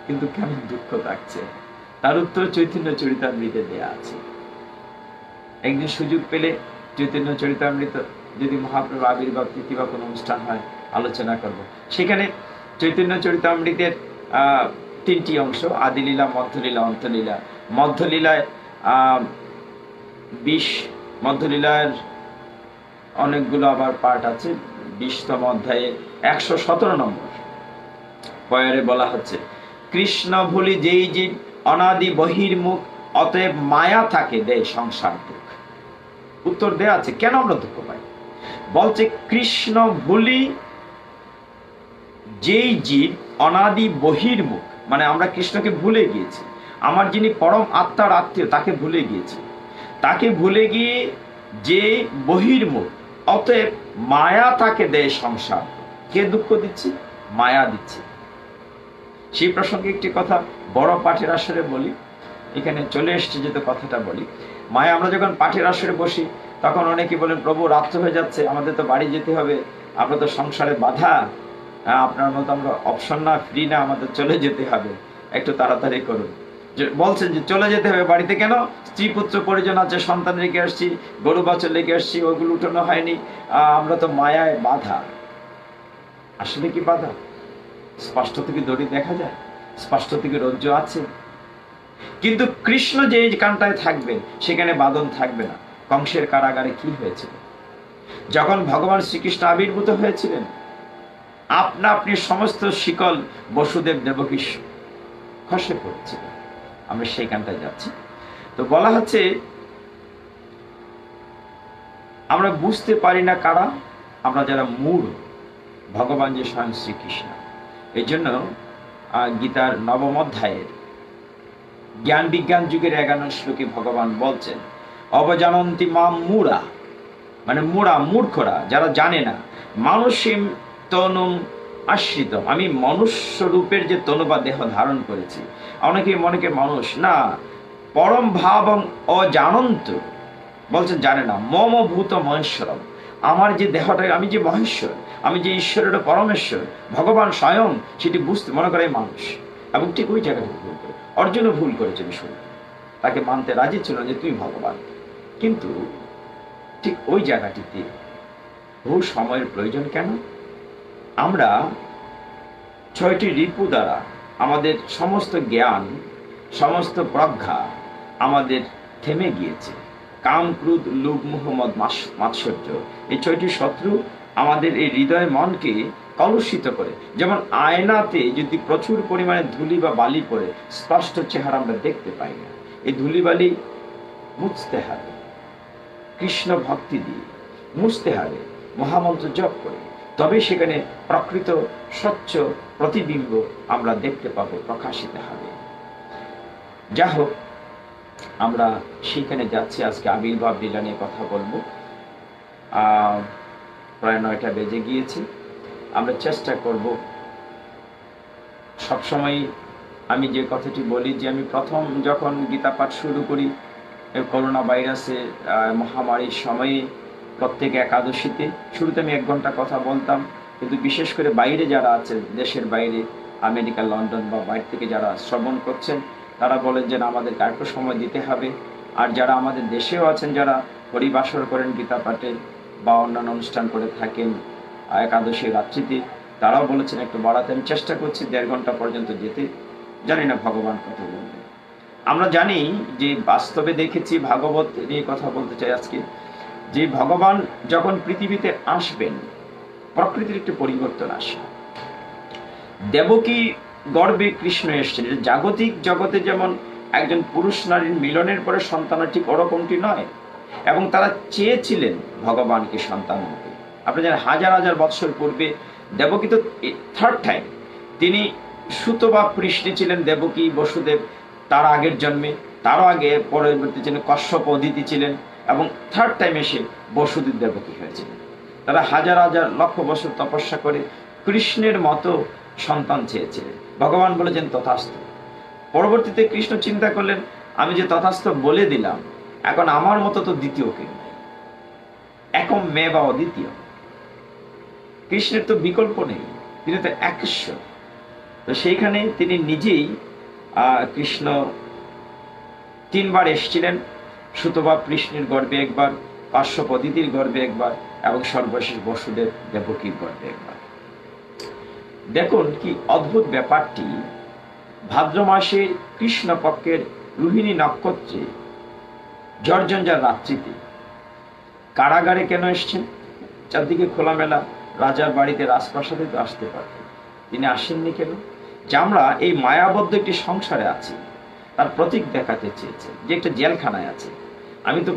Speaker 1: কিন্তু কেন দুঃখ থাকছে? তার উত্তর চৈতন্য চরিতামৃতে দেয়া আছে। একদিন সুযোগ পেলে চৈতন্য চরিতামৃত যদি মহাপ্রভু আবির্ভাব তিথি বা কোনো অনুষ্ঠান হয় আলোচনা করব। সেখানে চৈতন্য চরিতামৃতের 3টি অংশ, আদিলীলা, মধ্যলীলা, অন্তলীলা। মধ্যলীলায় 20, মধ্যলীলার অনেকগুলো আবার পার্ট আছে। 20তম অধ্যায়ে 117 নম্বর পয়ারে বলা হচ্ছে, কৃষ্ণ ভুলি যেই জীব অনাদি বহির্মুখ, অতএব মায়া থাকে দেয় সংসার দুঃখ। উত্তর দেয়া আছে কেন আমরা দুঃখ পাই। বলছে কৃষ্ণ ভুলি যেই জীব অনাদি বহির্মুখ, মানে আমরা কৃষ্ণকে ভুলে গিয়েছি। আমার যিনি পরম আত্মার আত্মীয় তাকে ভুলে গিয়েছি। তাকে ভুলে গিয়ে যে বহির্মুখ, অতএব মায়া তাকে দেয় সংসার। কে দুঃখ দিচ্ছে? মায়া দিচ্ছে। সেই প্রসঙ্গে একটি কথা বড় পাঠের আসরে বলি, এখানে চলে এসছে যেহেতু কথাটা বলি। মায়া, আমরা যখন পাঠের আসরে বসি তখন অনেকে বলেন, প্রভু রাত্র হয়ে যাচ্ছে, আমাদের তো বাড়ি যেতে হবে, আমরা তো সংসারে বাধা, আপনার মতো আমরা অপশন না, ফ্রি না, আমাদের চলে যেতে হবে, একটু তাড়াতাড়ি করুন। বলছেন যে চলে যেতে হবে বাড়িতে, কেন? স্ত্রী পুত্র পরিজন আছে, সন্তান রেখে আসছি, গরু বাছুর রেখে আসছি, ওইগুলো উঠানো হয়নি, আমরা তো মায়ায় বাধা। আসলে কি বাধা? স্পষ্ট থেকে দড়ি দেখা যায়, স্পষ্ট থেকে রজ্জ আছে, কিন্তু কৃষ্ণ যে কানটায় থাকবেন সেখানে বাঁধন থাকবে না। কংসের কারাগারে কি হয়েছিল? যখন ভগবান শ্রীকৃষ্ণ আবির্ভূত হয়েছিলেন, আপনি সমস্ত শিকল বসুদেব দেবকী খসে পড়েছিল। আমরা সেই কানটায় যাচ্ছি। তো বলা হচ্ছে আমরা বুঝতে পারি না কারা? আমরা যারা মূঢ়, ভগবান যে স্বয়ং শ্রীকৃষ্ণ। এই জন্য গীতার 9ম অধ্যায়ের জ্ঞান বিজ্ঞান যুগের 11 শ্লোকে ভগবান বলছেন, অবজানন্তি মাম মূঢ়া, মানে মূঢ়া, মূর্খরা, যারা জানে না, মানুষিম তনুম আশ্রিত, আমি মনুষ্য রূপের যে তনু বা দেহ ধারণ করেছি। অনেকে মনে করে মানুষ না, পরম ভাবং অজানন্ত, বলছেন জানে না, মম ভূত মহেশ্বরম, আমার যে দেহটা, আমি যে মহেশ্বর, আমি যে ঈশ্বরের পরমেশ্বর, ভগবান স্বয়ং, সেটি বুঝতে মনে করে মানুষ। এবং ঠিক ওই জায়গাটা ভুল করে অর্জুনও ভুল করেছে বিষয়, তাকে মানতে রাজি ছিল যে তুই ভগবান, কিন্তু ঠিক ওই জায়গাটিতে বহু সময়ের প্রয়োজন। কেন? আমরা 6টি রিপু দ্বারা আমাদের সমস্ত জ্ঞান, সমস্ত প্রজ্ঞা আমাদের থেমে গিয়েছে। কাম, ক্রোধ, লোভ, মোহ, মদ, মাৎসর্য, এই 6টি শত্রু আমাদের এই হৃদয় মনকে কলুষিত করে। যেমন আয়নাতে যদি প্রচুর পরিমাণে ধুলি বা বালি পড়ে, স্পষ্ট চেহারা আমরা দেখতে পাই না। এই ধুলি বালি মুছতে হবে কৃষ্ণ ভক্তি দিয়ে, মুছতে হবে মহামন্ত্র জপ করে, তবে সেখানে প্রকৃত স্বচ্ছ প্রতিবিম্ব আমরা দেখতে পাবো, প্রকাশিত হবে। যা হোক, আমরা সেখানে যাচ্ছি। আজকে আবির্ভাব লীলা নিয়ে কথা বলবো। প্রায় 9টা বেজে গিয়েছে। আমরা চেষ্টা করব সবসময়, আমি যে কথাটি বলি যে আমি প্রথম যখন গীতা পাঠ শুরু করি করোনা ভাইরাসের মহামারীর সময়ে, প্রত্যেক একাদশীতে শুরুতে আমি 1 ঘন্টা কথা বলতাম, কিন্তু বিশেষ করে বাইরে যারা আছেন, দেশের বাইরে, আমেরিকা, লন্ডন বা বাইরে থেকে যারা শ্রবণ করছেন, তারা বলেন যে আমাদেরকে আরেকটু সময় দিতে হবে। আর যারা আমাদের দেশেও আছেন, যারা হরিবাসর করেন গীতা পাঠে বা অন্যান্য অনুষ্ঠান করে থাকেন একাদশী রাত্রিতে, তারাও বলেছেন একটু বাড়াতে। আমি চেষ্টা করছি 1.5 ঘন্টা পর্যন্ত যেতে। জানি না ভগবান কথা বলবেন। আমরা জানি যে বাস্তবে দেখেছি, ভাগবত নিয়ে কথা বলতে চাই আজকে, যে ভগবান যখন পৃথিবীতে আসবেন, প্রকৃতির একটি পরিবর্তন আসে। দেবকী গর্ভে কৃষ্ণ এসছেন। জাগতিক জগতে যেমন একজন পুরুষ নারীর মিলনের পরে সন্তান, ঠিক ওরকমটি নয়। এবং তারা চেয়েছিলেন ভগবানকে সন্তান হতে। আপনি জানেন, হাজার হাজার বৎসর পূর্বে দেবকী তো 3rd টাইম, তিনি সুত বা পৃষ্টি ছিলেন দেবকী, বসুদেব তার আগের জন্মে, তারও আগে পরবর্তী ছিলেন কশ্যপ, অদিতি ছিলেন, এবং 3rd টাইম এসে বসুদেব দেবকী হয়েছিলেন। তারা হাজার হাজার লক্ষ বছর তপস্যা করে কৃষ্ণের মতো সন্তান চেয়েছিলেন। ভগবান বলেছেন তথাস্তু। পরবর্তীতে কৃষ্ণ চিন্তা করলেন, আমি যে তথাস্তু বলে দিলাম, এখন আমার মতো তো দ্বিতীয় কেউ নেই, একম মেয়ে বা অদ্বিতীয়। কৃষ্ণের তো বিকল্প নেই, তিনি তো একেশ্বর। তো সেইখানে তিনি নিজেই কৃষ্ণ 3 বার এসেছিলেন, সুতবা কৃষ্ণের গর্ভে একবার, কাশ্যপ অদিতির গর্ভে একবার, এবং সর্বশেষ বসুদেব দেবকীর গর্ভে একবার। দেখুন কি অদ্ভুত ব্যাপারটি, ভাদ্র মাসে কৃষ্ণপক্ষের রোহিণী নক্ষত্রে ঝড়ঝঞ্ঝার রাত্রিতে কারাগারে কেন এসছেন? চারদিকে খোলামেলা, রাজার বাড়িতে রাজপ্রাসাদে তো আসতে পারতেন, তিনি আসেননি কেন? যে আমরা এই মায়াবদ্ধ একটি সংসারে আছি তার প্রতীক দেখাতে চেয়েছে, যে একটা জেলখানায় আছে। আমি তো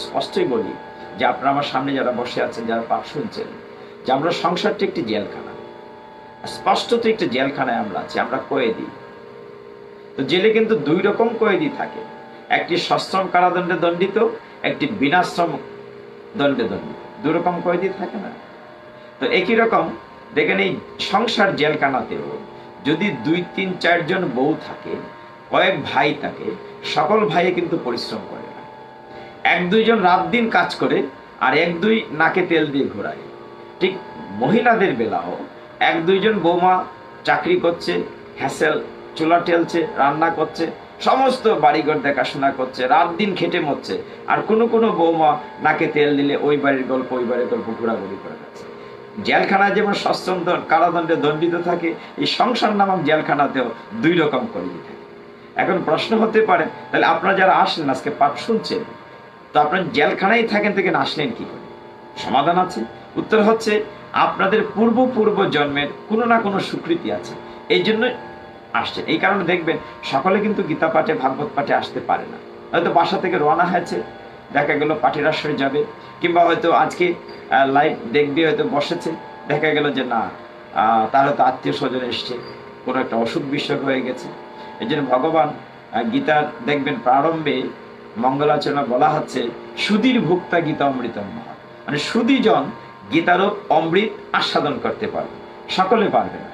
Speaker 1: স্পষ্টই বলি যে আপনারা আমার সামনে যারা বসে আছেন, যারা পাঠ শুনছেন, যে আমরা সংসারটি একটি জেলখানা, স্পষ্টত একটি জেলখানায় আমরা আছি, আমরা কয়েদি। তো জেলে কিন্তু 2 রকম কয়েদি থাকে, একটি সশ্রম কারাদণ্ডে দণ্ডিত, একটি বিনাশ্রম দণ্ডে দণ্ডিত, 2 রকম কয়েদি থাকে না? তো একই রকম দেখেন এই সংসার জেলখানাতেও যদি 2, 3, 4 জন বউ থাকে, কয়েক ভাই থাকে, সকল ভাই কিন্তু পরিশ্রম করে না। 1-2 জন রাত দিন কাজ করে, আর 1-2 নাকে তেল দিয়ে ঘোরায়। ঠিক মহিলাদের বেলাও 1-2 জন বৌমা চাকরি করছে, হ্যাসেল, চুলা টেলছে, রান্না করছে, সমস্ত বাড়িঘর দেখাশোনা করছে, রাত দিন খেটে মরছে, আর কোনো কোনো বৌমা নাকে তেল দিলে ওই বাড়ির গল্প ওই বাড়ির গল্প ঘোরাঘুরি করে যাচ্ছে। জেলখানায় যেমন সশ্রম কারাদণ্ডে দণ্ডিত থাকে, এই সংসার নামক জেলখানাতেও 2 রকম কয়েদি থাকে। এখন প্রশ্ন হতে পারে, তাহলে আপনারা যারা আসলেন আজকে পাঠ শুনছেন, তো আপনার জেলখানায় থাকেন থেকে আসলেন কি করে? সমাধান আছে। উত্তর হচ্ছে আপনাদের পূর্ব জন্মের কোনো না কোনো স্বীকৃতি আছে, এই জন্য আসছে। এই কারণে দেখবেন সকলে কিন্তু গীতা পাঠে, ভাগবত পাঠে আসতে পারে না। হয়তো বাসা থেকে রওনা হয়েছে, দেখা গেল পাঠের আশ্রয় যাবে, কিংবা হয়তো আজকে লাইভ দেখবে, হয়তো বসেছে, দেখা গেল যে না, তার হয়তো আত্মীয় স্বজন এসছে, কোনো একটা অসুখ বিসুখ হয়ে গেছে। এই জন্য ভগবান গীতার দেখবেন প্রারম্ভে মঙ্গলাচরণে বলা হচ্ছে, সুধীর ভুক্তা গীতা অমৃতম মহা, মানে সুধীজন গীতারূপ অমৃত আস্বাদন করতে পারবে, সকলে পারবে না।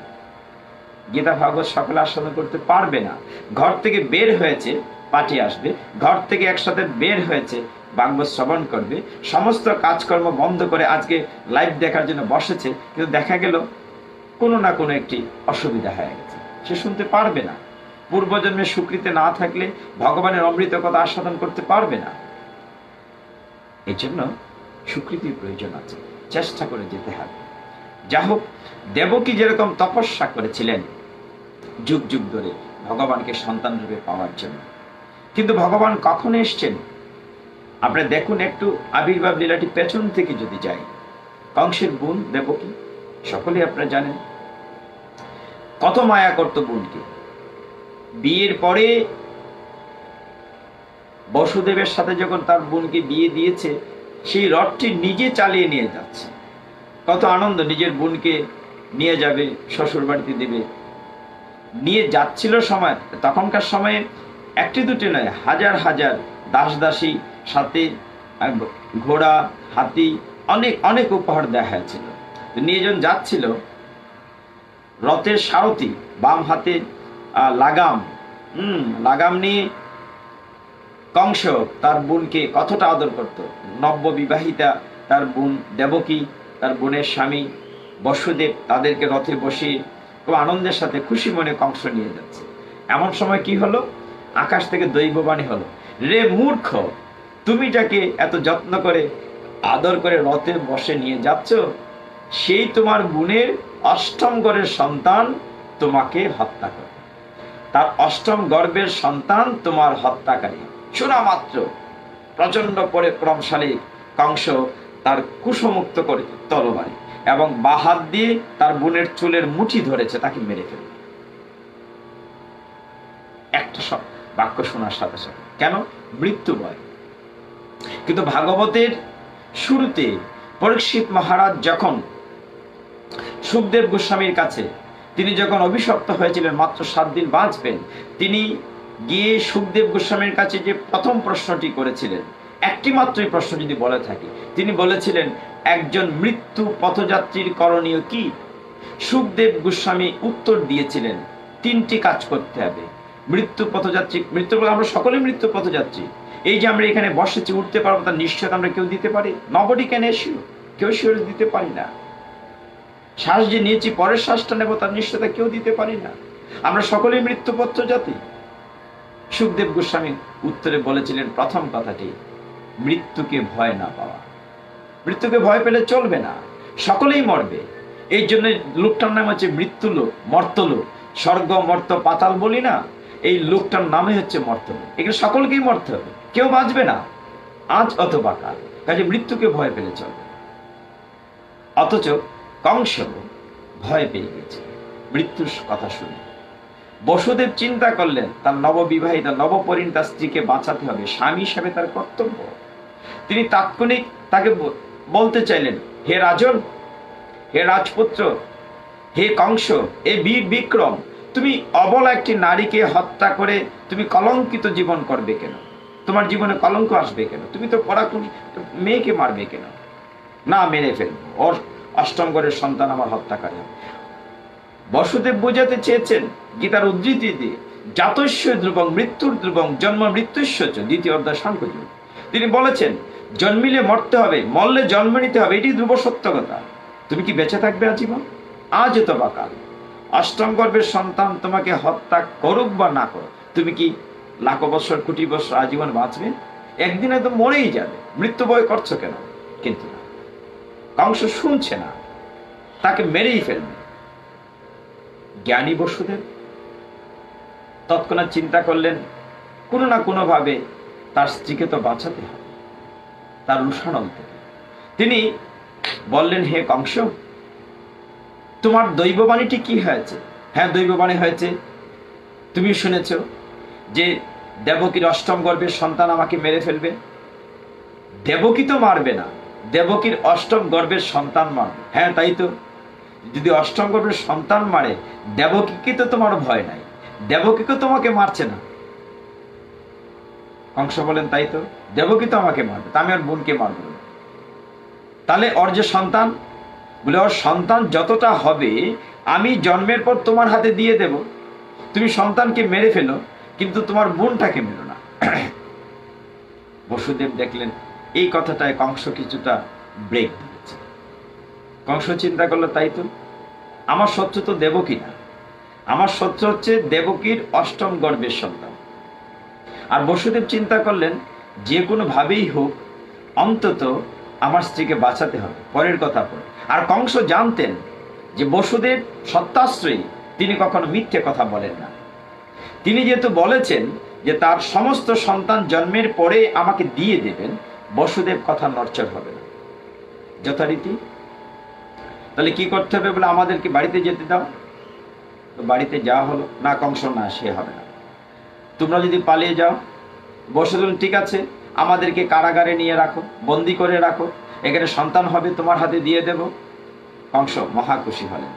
Speaker 1: গীতা ভাগবত সকলে আস্বাদন করতে পারবে না। ঘর থেকে বের হয়েছে, পাঠে আসবে, ঘর থেকে একসাথে বের হয়েছে, ভাগবত শ্রবণ করবে, সমস্ত কাজকর্ম বন্ধ করে আজকে লাইভ দেখার জন্য বসেছে, কিন্তু দেখা গেল কোনো না কোনো একটি অসুবিধা হয়ে গেছে, সে শুনতে পারবে না। পূর্বজন্মের স্বীকৃতি না থাকলে ভগবানের অমৃত কথা আস্বাদন করতে পারবে না। এই জন্য স্বীকৃতির প্রয়োজন আছে, চেষ্টা করে যেতে হবে। যা হোক, দেবকী যেরকম তপস্যা করেছিলেন যুগ যুগ ধরে ভগবানকে সন্তান রূপে পাওয়ার জন্য, কিন্তু ভগবান কখন এসছেন? আপনারা দেখুন একটু আবির্ভাব লীলাটি পেছন থেকে যদি যাই, কংসের বোন দেবকী, সকলেই আপনারা জানেন কত মায়া করত বোনকে। বিয়ের পরে বসুদেবের সাথে যখন তার বোনকে বিয়ে দিয়েছে, সেই রথটি নিজে চালিয়ে নিয়ে যাচ্ছে, কত আনন্দ, নিজের বোনকে নিয়ে যাবে, শ্বশুর বাড়িতে দেবে। নিয়ে যাচ্ছিল সময়, তখনকার সময়ে 1-2 নয়, হাজার হাজার দাস দাসী, সাথে ঘোড়া, হাতি, অনেক অনেক উপহার দেওয়া হয়েছিল। নিয়ে যখন যাচ্ছিল, রথের সারথি বাম হাতে লাগাম নিয়ে কংস তার বোনকে কতটা আদর করত। নব্য বিবাহিতা তার বোন দেবকী, তার বোনের স্বামী বসুদেব, তাদেরকে রথে বসিয়ে খুব আনন্দের সাথে খুশি মনে কংস নিয়ে যাচ্ছে। এমন সময় কি হলো? আকাশ থেকে দৈববাণী হলো, রে মূর্খ, তুমি যাকে এত যত্ন করে আদর করে রথে বসে নিয়ে যাচ্ছ, সেই তোমার বোনের 8ম গর্ভের সন্তান তোমাকে হত্যা করে, তার 8ম গর্ভের সন্তান তোমার হত্যাকারী। শোনা মাত্র প্রচন্ড পরাক্রমশালী কংস তার কুশমুক্ত করে তরবারি এবং বাঁ হাত দিয়ে তার বোনের চুলের মুঠি ধরেছে, তাকে মেরে ফেলল। একটা বাক্য শোনার সাথে সাথে, কেন? মৃত্যু ভয়। কিন্তু ভাগবতের শুরুতে পরীক্ষিত মহারাজ যখন সুখদেব গোস্বামীর কাছে, তিনি যখন অভিশপ্ত হয়েছিলেন মাত্র 7 দিন বাঁচবেন, তিনি গিয়ে সুখদেব গোস্বামীর কাছে যে প্রথম প্রশ্নটি করেছিলেন, একটি মাত্রই প্রশ্ন যদি বলে থাকি, তিনি বলেছিলেন, একজন মৃত্যু পথযাত্রীর করণীয় কি? সুখদেব গোস্বামী উত্তর দিয়েছিলেন, 3টি কাজ করতে হবে। মৃত্যু পথযাত্রী, আমরা সকলে মৃত্যু পথযাত্রী। এই যে আমরা এখানে বসেছি, উঠতে পারবো তার নিশ্চয়তা আমরা কেউ দিতে পারি? নবডি ক্যান এশিওর, কেউ শিওর দিতে পারি না। শ্বাস যে নিয়েছি, পরের শ্বাসটা নেবো, তার নিশ্চয়তা কেউ দিতে পারি না। আমরা সকলেই মৃত্যুপত্র জাতি। সুখদেব গোস্বামী উত্তরে বলেছিলেন প্রথম কথাটি, মৃত্যুকে ভয় না পাওয়া। মৃত্যুকে ভয় পেলে চলবে না, সকলেই মরবে। এই জন্য লোকটার নাম হচ্ছে মৃত্যু লোক, মর্তলোক। স্বর্গ মর্ত পাতাল বলি না, এই লোকটার নামে হচ্ছে মর্তলোক। এখানে সকলকেই মরতে হবে, কেউ বাঁচবে না আজ অথবা কাল। কাজে মৃত্যুকে ভয় পেলে চলবে। অথচ কংস ভয় পেয়ে গেছে মৃত্যুর কথা শুনে। বসুদেব চিন্তা করলেন তার নববিবাহিতা নবপরিণীতা স্ত্রীকে বাঁচাতে হবে, স্বামী হিসাবে তার কর্তব্য। তিনি তাৎক্ষণিক তাকে বলতে চাইলেন, হে রাজন, হে রাজপুত্র, হে কংস, হে বীর বিক্রম, তুমি অবলা একটি নারীকে হত্যা করে তুমি কলঙ্কিত জীবন করবে কেন? তোমার জীবনে কলঙ্ক আসবে কেন? তুমি তো পরাক্রমী মেয়েকে মারবে কেন? না, মেরে ফেলবো, ওর অষ্টম ঘরের সন্তান আমার হত্যাকারী। বসুদেব বোঝাতে চেয়েছেন গীতার উদ্ধৃতি দিয়ে, জাতস্য ধ্রুবং মৃত্যুর ধ্রুবং জন্ম মৃত্যুস্য চ, দ্বিতীয় অধ্যায় সাংখ্যযোগ। তিনি বলেছেন জন্মিলে মরতে হবে, মরলে জন্ম নিতে হবে, এটি ধ্রুব সত্য কথা। তুমি কি বেঁচে থাকবে আজীবন? আজ অথবা কাল। অষ্টম গর্ভের সন্তান তোমাকে হত্যা করুক বা না করুক, তুমি কি লাখ বছর কোটি বছর আজীবন বাঁচবে? একদিনে তো মরেই যাবে, মৃত্যু ভয় করছো কেন? কিন্তু না, কংস শুনছে না, তাকে মেরেই ফেলবে। জ্ঞানী বসুদেব তৎক্ষণাৎ চিন্তা করলেন কোনো না কোনো ভাবে তার স্ত্রীকে তো বাঁচাতে হবে তার রুষানল থেকে। তিনি বললেন, হে কংস, তোমার দৈববাণীটি কি হয়েছে? হ্যাঁ, দৈববাণী হয়েছে। তুমি শুনেছ যে দেবকীর অষ্টম গর্ভের সন্তান আমাকে মেরে ফেলবে। দেবকী তো মারবে না, দেবকীর অষ্টম গর্ভের সন্তান মারবে। হ্যাঁ, তাই তো। যদি অষ্টম গর্ভের সন্তান মারে, দেবকীকে তো তোমার ভয় নাই, দেবকীকে তোমাকে মারছে না। কংস বলেন, তাই তো, দেবকী তো আমাকে মারবে, তা আমি আর বোনকে মারব না। তাহলে ওর যে সন্তান, বলে ওর সন্তান যতটা হবে আমি জন্মের পর তোমার হাতে দিয়ে দেব, তুমি সন্তানকে মেরে ফেলো, কিন্তু তোমার বোনটাকে মেরো না। বসুদেব দেখলেন এই কথাটায় কংস কিছুটা ব্রেক দিয়েছে। কংস চিন্তা করলো, তাই তো, আমার শত্রু তো দেবকী না, আমার শত্রু হচ্ছে দেবকীর অষ্টম গর্ভের সন্তান। আর বসুদেব চিন্তা করলেন যে কোনো ভাবেই হোক অন্তত আমার স্ত্রীকে বাঁচাতে হবে, পরের কথা পরে। আর কংস জানতেন যে বসুদেব সত্যাশ্রয়ী, তিনি কখনো মিথ্যে কথা বলেন না। তিনি যেহেতু বলেছেন যে তার সমস্ত সন্তান জন্মের পরে আমাকে দিয়ে দেবেন, বসুদেব কথা নড়চড় হবে না যথারীতি। তাহলে কি করতে হবে? বলে আমাদেরকে বাড়িতে যেতে দাও। তো বাড়িতে যাওয়া হলো না, কংস না, সে হবে না, তোমরা যদি পালিয়ে যাও। বসুদেব, ঠিক আছে, আমাদেরকে কারাগারে নিয়ে রাখো, বন্দি করে রাখো, এখানে সন্তান হবে তোমার হাতে দিয়ে দেব। কংস মহাখুশি হলেন,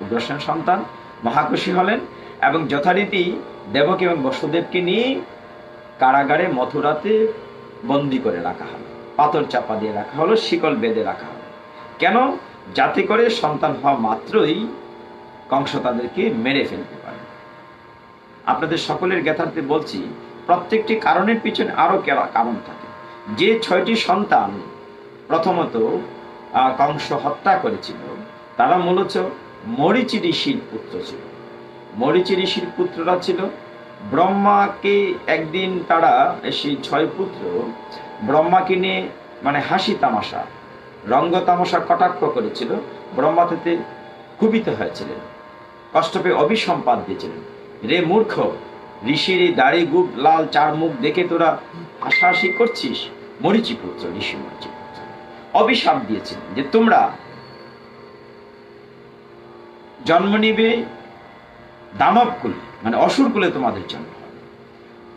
Speaker 1: উগ্রসেন সন্তান মহাখুশি হলেন, এবং যথারীতি দেবকী এবং বসুদেবকে নিয়ে কারাগারে মথুরাতে বন্দি করে রাখা হলো, পাথর চাপা দিয়ে রাখা হলো, শিকল বেঁধে রাখা হলো। কেন? যাতে করে সন্তান হওয়া মাত্রই কংস তাদেরকে মেরে ফেলতে পারে। আপনাদের সকলের জ্ঞাতার্থে বলছি, প্রত্যেকটি কারণের পিছনে আরো কারণ থাকে। যে 6টি সন্তান প্রথমত কংস হত্যা করেছিল, তারা মূলত মরীচি ঋষির পুত্র ছিল। মরীচি ঋষির পুত্ররা ছিল ব্রহ্মাকে। একদিন তারা, সেই 6 পুত্র ব্রহ্মাকে নিয়ে মানে হাসি তামাশা, রঙ্গ তামাশা কটাক্ষ করেছিল। ব্রহ্মা তাতে কুপিত হয়েছিলেন, কষ্ট পেয়ে অভিসম্পাদ দিয়েছিলেন, রে মূর্খ, ঋষির এই দাড়ি গুপ লাল 4 মুখ দেখে তোরা হাসাহাসি করছিস? মরীচি পুত্র, ঋষি মরীচি পুত্র অভিশাপ দিয়েছিলেন যে তোমরা জন্ম নিবে দানব কুলে, মানে অসুর কুলে তোমাদের জন্ম হবে।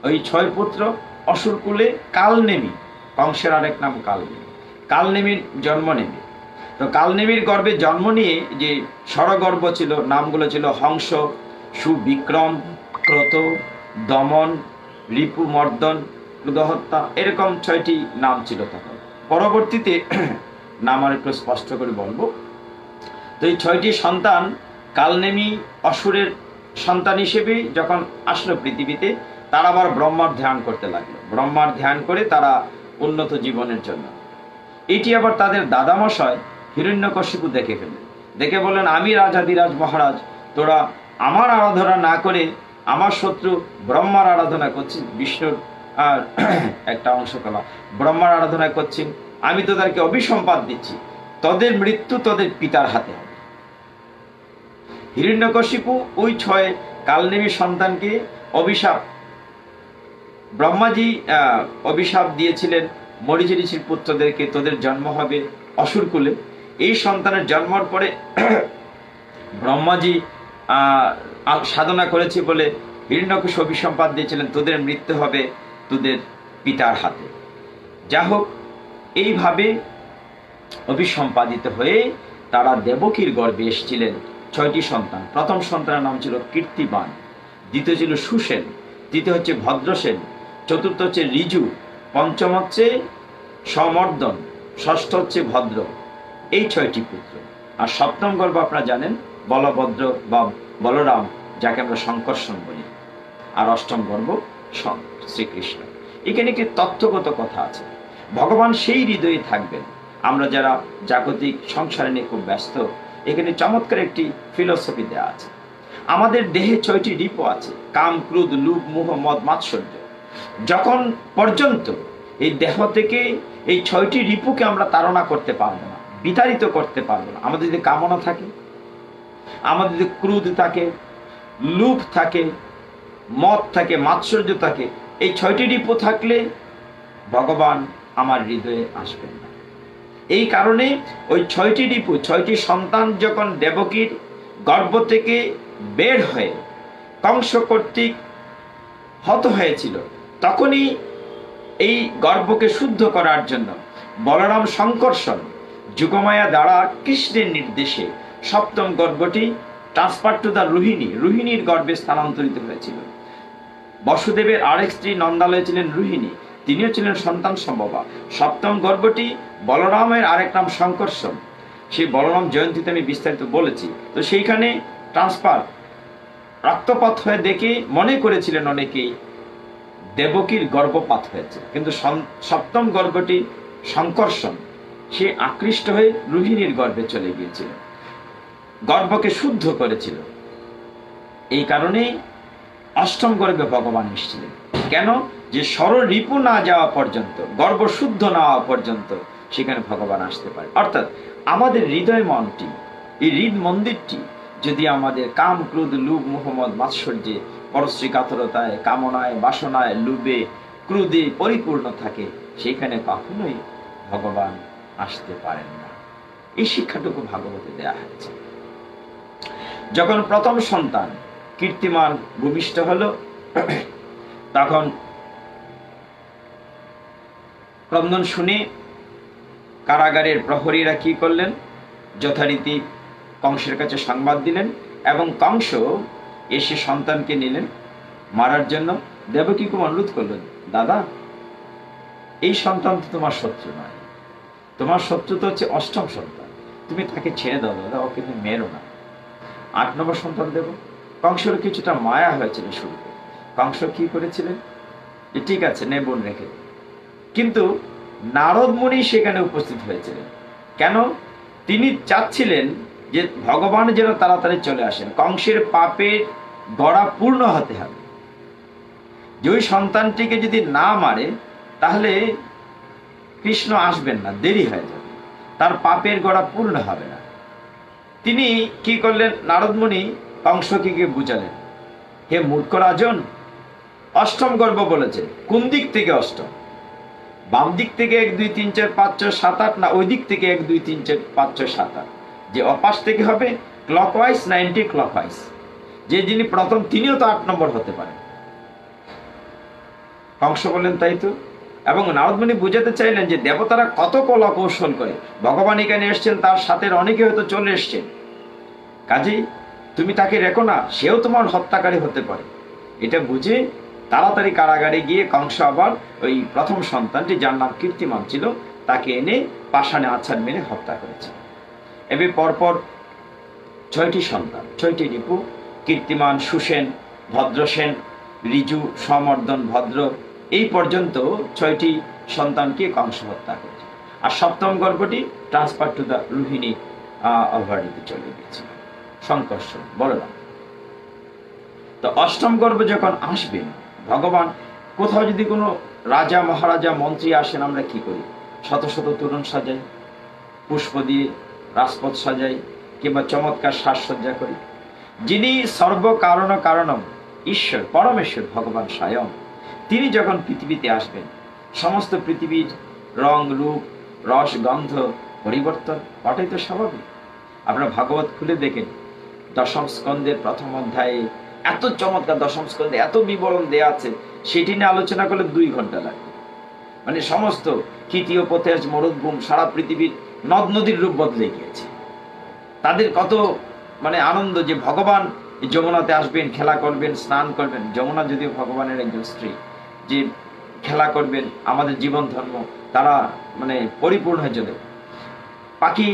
Speaker 1: ওই 6 পুত্র অসুর কুলে কালনেমি, কংসের আরেক নাম কালনেমি, কালনেমির জন্ম নেবে। তো কালনেমির গর্ভে জন্ম নিয়ে যে ষড়গর্ভ ছিল, নামগুলো ছিল হংস, সুবিক্রম, ক্রোত, দমন, রিপু মর্দন, ক্রুদহত্যা, এরকম 6টি নাম ছিল তখন। পরবর্তীতে নাম আর একটু স্পষ্ট করে বলবো। তো এই 6টি সন্তান কালনেমি অসুরের সন্তান হিসেবে যখন আসলো পৃথিবীতে, তারা আবার ব্রহ্মার ধ্যান করতে লাগলো। ব্রহ্মার ধ্যান করে তারা উন্নত জীবনের জন্য, এটি আবার তাদের দাদামশাই হিরণ্যকশিপু দেখে ফেললেন। দেখে বললেন, আমি রাজাধিরাজ মহারাজ, তোরা
Speaker 2: আমার আরাধনা না করে আমার শত্রু ব্রহ্মার আরাধনা করছেন, বিষ্ণুর একটা অংশ কলা ব্রহ্মার আরাধনা করছেন, আমি তোদেরকে অভিসম্পাদ দিচ্ছি, তোদের মৃত্যু তোদের পিতার হাতে হবে। হিরণ্যকশিপু ওই 6 কালনেমী সন্তানকে অভিশাপ, ব্রহ্মাজি অভিশাপ দিয়েছিলেন মরীচি ঋষির পুত্রদেরকে, তোদের জন্ম হবে অসুর কুলে। এই সন্তানের জন্মের পরে ব্রহ্মাজি সাধনা করেছে বলে হিরণ্যকশিপু অভিসম্পাদ দিয়েছিলেন, তোদের মৃত্যু হবে তোদের পিতার হাতে। যা হোক, এইভাবে অভিসম্পাদিত হয়ে তারা দেবকীর গর্ভে এসেছিলেন 6টি সন্তান। প্রথম সন্তানের নাম ছিল কীর্তিবান, দ্বিতীয় ছিল সুসেন, তৃতীয় হচ্ছে ভদ্রসেন, চতুর্থ হচ্ছে ঋজু, পঞ্চম হচ্ছে সমর্দন, ষষ্ঠ হচ্ছে ভদ্র। এই 6টি পুত্র। আর সপ্তম গর্ভ আপনারা জানেন বলভদ্র বা বলরাম, যাকে আমরা সংকর্ষণ বলি। আর অষ্টম গর্ভ শ্রীকৃষ্ণ। এখানে কি তত্ত্বগত কথা আছে। ভগবান সেই হৃদয়ে থাকবেন। আমরা যারা জাগতিক সংসারে নিয়ে খুব ব্যস্ত, এখানে চমৎকার একটি ফিলোসফি দেওয়া আছে। আমাদের দেহে 6টি রিপু আছে, কাম, ক্রোধ, লোভ, মোহ, মদ, মাৎসর্য। যখন পর্যন্ত এই দেহ থেকে এই 6টি রিপুকে আমরা তাড়না করতে পারবো না, বিতাড়িত করতে পারবো না, আমাদের যদি কামনা থাকে, আমাদের যদি ক্রোধ থাকে, লোভ থাকে, মদ থাকে, মাৎসর্য থাকে, এই 6টি রিপু থাকলে ভগবান আমার হৃদয়ে আসবেন না। এই কারণে ওই 6টি রিপু, 6টি সন্তান যখন দেবকীর গর্ভ থেকে বের হয়ে কংস কর্তৃক হত হয়েছিল, তখনই এই গর্ভকে শুদ্ধ করার জন্য বলরাম সংকর্ষণ যুগমায়া দ্বারা কৃষ্ণের নির্দেশে সপ্তম গর্ভটি ট্রান্সফার টু দ্য রোহিণী, রোহিণীর গর্ভে স্থানান্তরিত হয়েছিল। বসুদেবের আরেক স্ত্রী নন্দালয় ছিলেন রোহিণী, তিনিও ছিলেন সন্তান সম্ভবা। সপ্তম গর্ভটি বলরামের আরেক নাম সংকর্ষণ, সেই বলরাম জয়ন্তীতে আমি বিস্তারিত বলেছি। তো সেইখানে ট্রান্সফার রক্তপাত হয়ে দেখে মনে করেছিলেন অনেকেই দেবকীর গর্ভপাত হয়েছে, কিন্তু সপ্তম গর্ভটি সংকর্ষণ, সে আকৃষ্ট হয়ে রোহিণীর গর্ভে চলে গিয়েছিল, গর্ভকে শুদ্ধ করেছিল। এই কারণে অষ্টম গর্ভে ভগবান এসেছিলেন। কেন? যে সরল রিপু না যাওয়া পর্যন্ত, গর্ভ শুদ্ধ না হওয়া পর্যন্ত সেখানে ভগবান আসতে পারে। অর্থাৎ আমাদের হৃদয় মনটি, এই হৃদ মন্দিরটি যদি আমাদের কাম, ক্রোধ, লোভ, মোহ, মদ, মাৎসর্যে, পরশ্রী কাতরতায়, কামনায়, বাসনায়, লোভে, ক্রোধে পরিপূর্ণ থাকে, সেখানে কখনোই ভগবান আসতে পারেন না। এই শিক্ষাটুকু ভাগবতে দেয়া হয়েছে। যখন প্রথম সন্তান কীর্তিমান ভূমিষ্ঠ হলো, তখন ক্রন্দন শুনে কারাগারের প্রহরীরা কি করলেন? যথারীতি কংসের কাছে সংবাদ দিলেন, এবং কংস এসে সন্তানকে নিলেন মারার জন্য। দেবকীকে অনুরোধ করলেন, দাদা, এই সন্তান তো তোমার শত্রু নয়, তোমার শত্রু তো হচ্ছে অষ্টম সন্তান, তুমি তাকে ছেড়ে দাও দাদা, ওকে তুমি মেরো না, 8 নম্বর সন্তান দেব। কংসের কিছুটা মায়া হয়েছিল শুরুতে। কংস কি করেছিলেন? যে ঠিক আছে, নে বোন রেখে। কিন্তু নারদ মুনি সেখানে উপস্থিত হয়েছিলেন। কেন? তিনি চাচ্ছিলেন যে ভগবান যেন তাড়াতাড়ি চলে আসেন, কংসের পাপের গড়া পূর্ণ হতে হবে। যে ওই সন্তানটিকে যদি না মারে তাহলে কৃষ্ণ আসবেন না, দেরি হয়ে যাবে, তার পাপের গড়া পূর্ণ হবে না। তিনি কি করলেন? নারদ মুনি কংসকে গিয়ে বুঝালেন, হে মূর্খ রাজন, অষ্টম গর্ভ বলেছে, কোন দিক থেকে অষ্টম? বাম দিক থেকে 1 2 3 4 5 6 7 8, না ওই দিক থেকে 1 2 3 4 5 6 7 8? যে অপাশ থেকে হবে ক্লকওয়াইজ না অ্যান্টি ক্লকওয়াইজ? যে যিনি প্রথম তিনিও তো 8 নম্বর হতে পারেন। কংস বললেন তাই তো। এবং নারদ মুনি বুঝাতে চাইলেন যে দেবতারা কত কলা কৌশল করে, ভগবান এখানে এসছেন, তার সাথে অনেকে হয়তো চলে এসছেন, কাজেই তুমি তাকে রেখো না, সেও তোমার হত্যাকারী হতে পারে। এটা বুঝে তাড়াতাড়ি কারাগারে গিয়ে কংস আবার ওই প্রথম সন্তানটি, যার নাম কীর্তিমান ছিল, তাকে এনে পাষাণে আছাড় মেরে হত্যা করেছে। এবার পরপর 6টি সন্তান, 6টি রিপু, কীর্তিমান, সুসেন, ভদ্রসেন, ঋজু, সমর্দন, ভদ্র, এই পর্যন্ত 6টি সন্তানকে কংস হত্যা করেছে। আর সপ্তম গর্ভটি ট্রান্সফার টু দ্য রোহিণী অভয়ারণ্যে চলে গিয়েছিল। সংকর্ষণ, বলরাম। তো অষ্টম গর্ভ যখন আসবেন ভগবান, কোথাও যদি কোনো রাজা মহারাজা মন্ত্রী আসেন, আমরা কি করি? শত শত তরুণ সাজাই, পুষ্প দিয়ে রাজপথ সাজাই, কিংবা চমৎকার সাজসজ্জা করি। যিনি সর্বকারণ কারণম, ঈশ্বর পরমেশ্বর ভগবান স্বয়ং, তিনি যখন পৃথিবীতে আসবেন, সমস্ত পৃথিবীর রং রূপ রস গন্ধ পরিবর্তন ঘটাই তো স্বাভাবিক। আপনারা ভাগবত খুলে দেখেন, দশম স্কন্ধের প্রথম অধ্যায়ে এত চমৎকার, দশম স্কন্ধে এত বিবরণ দেয়া আছে, সেটি নিয়ে আলোচনা করলে 2 ঘন্টা লাগবে। মানে সমস্ত তৃতীয় পথেজ মরুদ্ভূম, সারা পৃথিবীর নদ নদীর রূপ বদলে গিয়েছে। তাদের কত মানে আনন্দ যে ভগবান যমুনাতে আসবেন, খেলা করবেন, স্নান করবেন। যমুনা যদিও ভগবানের একজন স্ত্রী, যে খেলা করবেন, আমাদের জীবন ধর্ম তারা মানে পরিপূর্ণ হয়ে যাবে। পাখি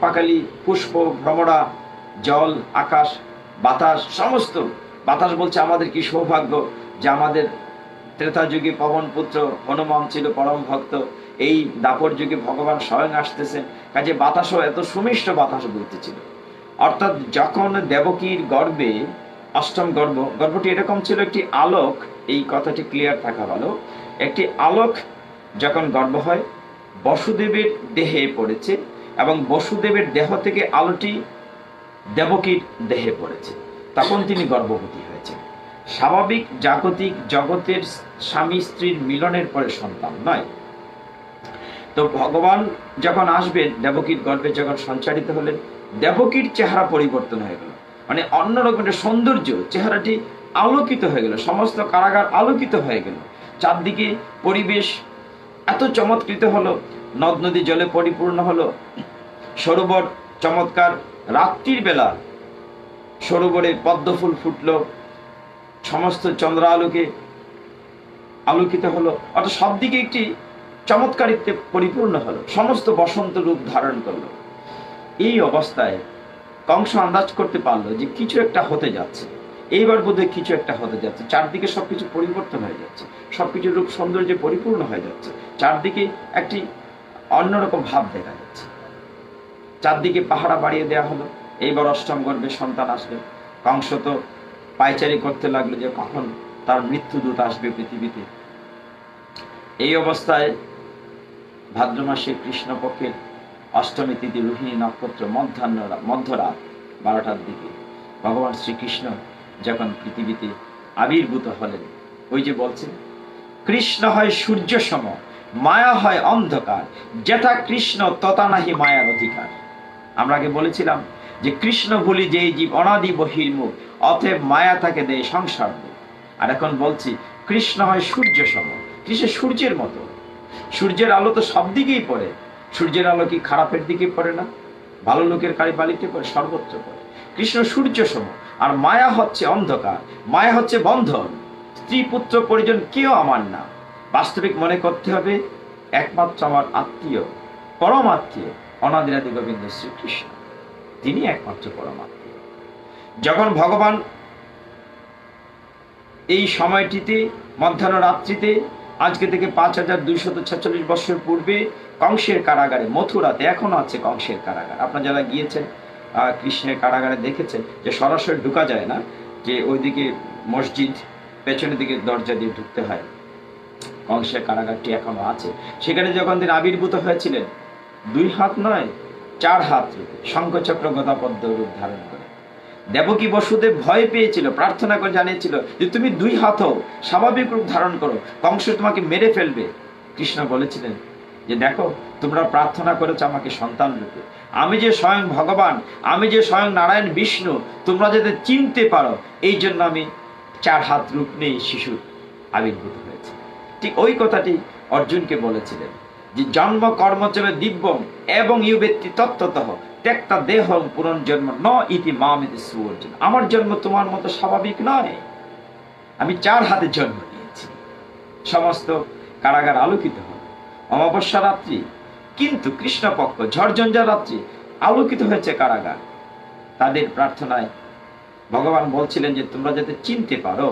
Speaker 2: পাখালি, পুষ্প, ভ্রমরা, জল, আকাশ, বাতাস, সমস্ত বাতাস বলছে আমাদের কি সৌভাগ্য যে আমাদের ত্রেতা যুগে পবন পুত্র হনুমান ছিল পরম ভক্ত, এই দাপর যুগে ভগবান স্বয়ং আসতেছেন। কাজে বাতাসও এত সুমিষ্ট বাতাস বলতেছিল। অর্থাৎ যখন দেবকীর গর্ভে, অষ্টম গর্ভটি এরকম ছিল, একটি আলোক, এই কথাটি ক্লিয়ার থাকা ভালো, একটি আলোক যখন গর্ভ হয় বসুদেবের দেহে পড়েছে, এবং বসুদেবের দেহ থেকে আলোটি দেবকীর দেহে পড়েছে, তখন তিনি গর্ভবতী হয়েছেন। স্বাভাবিক জাগতিক জগতের স্বামী স্ত্রীর মিলনের পরে সন্তান নয়। তো ভগবান যখন আসবেন, দেবকীর গর্ভে যখন সঞ্চারিত হলেন, দেবকীর চেহারা পরিবর্তন হয়ে গেল, মানে অন্যরকমের সৌন্দর্য, চেহারাটি আলোকিত হয়ে গেল, সমস্ত কারাগার আলোকিত হয়ে গেল, চারদিকে পরিবেশ এত চমৎকৃত হলো, নদ নদী জলে পরিপূর্ণ হলো, সরোবর চমৎকার, রাত্রির বেলা সরোবরে পদ্মফুল ফুটলো, সমস্ত চন্দ্র আলোকে আলোকিত হলো, অর্থাৎ সব দিকে একটি চমৎকারিত্বে পরিপূর্ণ হলো, সমস্ত বসন্ত রূপ ধারণ করলো। এই অবস্থায় কংস আন্দাজ করতে পারলো যে কিছু একটা হতে যাচ্ছে, এইবার বোধহয় কিছু একটা হতে যাচ্ছে, চারদিকে সবকিছু পরিবর্তন হয়ে যাচ্ছে, সবকিছু রূপ সৌন্দর্যে পরিপূর্ণ হয়ে যাচ্ছে, চারদিকে একটি অন্যরকম ভাব দেখা যাচ্ছে। চারদিকে পাহারা বাড়িয়ে দেওয়া হলো। এইবার অষ্টম গর্ভে সন্তান আসবে। কংস তো পায়চারি করতে লাগলো যে কখন তার মৃত্যুদূত আসবে পৃথিবীতে। এই অবস্থায় ভাদ্র মাসে কৃষ্ণপক্ষের অষ্টমী তিথি রোহিণী নক্ষত্র মধ্যরাত 12টার দিকে ভগবান শ্রীকৃষ্ণ যখন পৃথিবীতে আবির্ভূত হলেন, ওই যে বলছেন কৃষ্ণ হয় সূর্য সম, মায়া হয় অন্ধকার, যেথা কৃষ্ণ তথা নাহি মায়ার অধিকার। আমরা আগে বলেছিলাম যে কৃষ্ণ বলি যেই জীব অনাদি বহির্মুখ, অতএব মায়া তাকে দেয় সংসার দুঃখ। আর এখন বলছি কৃষ্ণ হয় সূর্য সম, কৃষ্ণ সূর্যের মতো। সূর্যের আলো তো সব দিকেই পড়ে, সূর্যের আলো কি খারাপের দিকে পড়ে না? ভালো লোকের কারি বালিতে পড়ে, সর্বত্র পড়ে। কৃষ্ণ সূর্য সম, আর মায়া হচ্ছে অন্ধকার, মায়া হচ্ছে বন্ধন। স্ত্রী পুত্র পরিজন কেউ আমার না, বাস্তবিক মনে করতে হবে একমাত্র আমার আত্মীয়, পরম আত্মীয় অনাদিরাদি গোবিন্দ শ্রীকৃষ্ণ, তিনি একমাত্র পরম আত্মীয়। যখন ভগবান এই সময়টিতে মধ্যাহ্ন রাত্রিতে, আজকে থেকে 5246 বছর পূর্বে কংসের কারাগারে, মথুরাতে এখনো আছে কংসের কারাগার। আপনারা যারা গিয়েছেন কৃষ্ণের কারাগারে দেখেছেন যে সরাসরি ঢুকা যায় না, যে ওইদিকে মসজিদ, পেছনের দিকে দরজা দিয়ে ঢুকতে হয়। কংসের কারাগারটি এখনো আছে। সেখানে যখন তিনি আবির্ভূত হয়েছিলেন, 2 হাত নয় 4 হাত রূপে, শঙ্খচক্র গদা পদ্ম রূপ ধারণ করে। দেবকী বসুদেব ভয় পেয়েছিল, প্রার্থনা করে জানিয়েছিল যে তুমি 2 হাত হও, স্বাভাবিক রূপ ধারণ করো, কংস তোমাকে মেরে ফেলবে। কৃষ্ণ বলেছিলেন যে দেখো, তোমরা প্রার্থনা করেছো আমাকে সন্তান রূপে, আমি যে স্বয়ং ভগবান, আমি যে স্বয়ং নারায়ণ বিষ্ণু, তোমরা যাতে চিনতে পারো, এই জন্য আমি 4 হাত রূপ নিয়ে শিশু আবির্ভূত হয়েছে। ঠিক ওই কথাটি অর্জুনকে বলেছিলেন যে জন্ম কর্ম চলে দিব্যম এবং ইউ ব্যক্তি তত্ত্বতঃ ত্যক্তা দেহ পুনর্জন্ম ন ইতি মামিতি সুঅর্জুন। আমার জন্ম তোমার মতো স্বাভাবিক নয়, আমি 4 হাতে জন্ম নিয়েছি। সমস্ত কারাগার আলোকিত হল অমাবস্যা রাত্রি, কিন্তু কৃষ্ণপক্ষ ঝড়ঝঞ্ঝা রাত্রি আলোকিত হয়েছে কারাগার। তাদের প্রার্থনায় ভগবান বলছিলেন যে তোমরা যাতে চিনতে পারো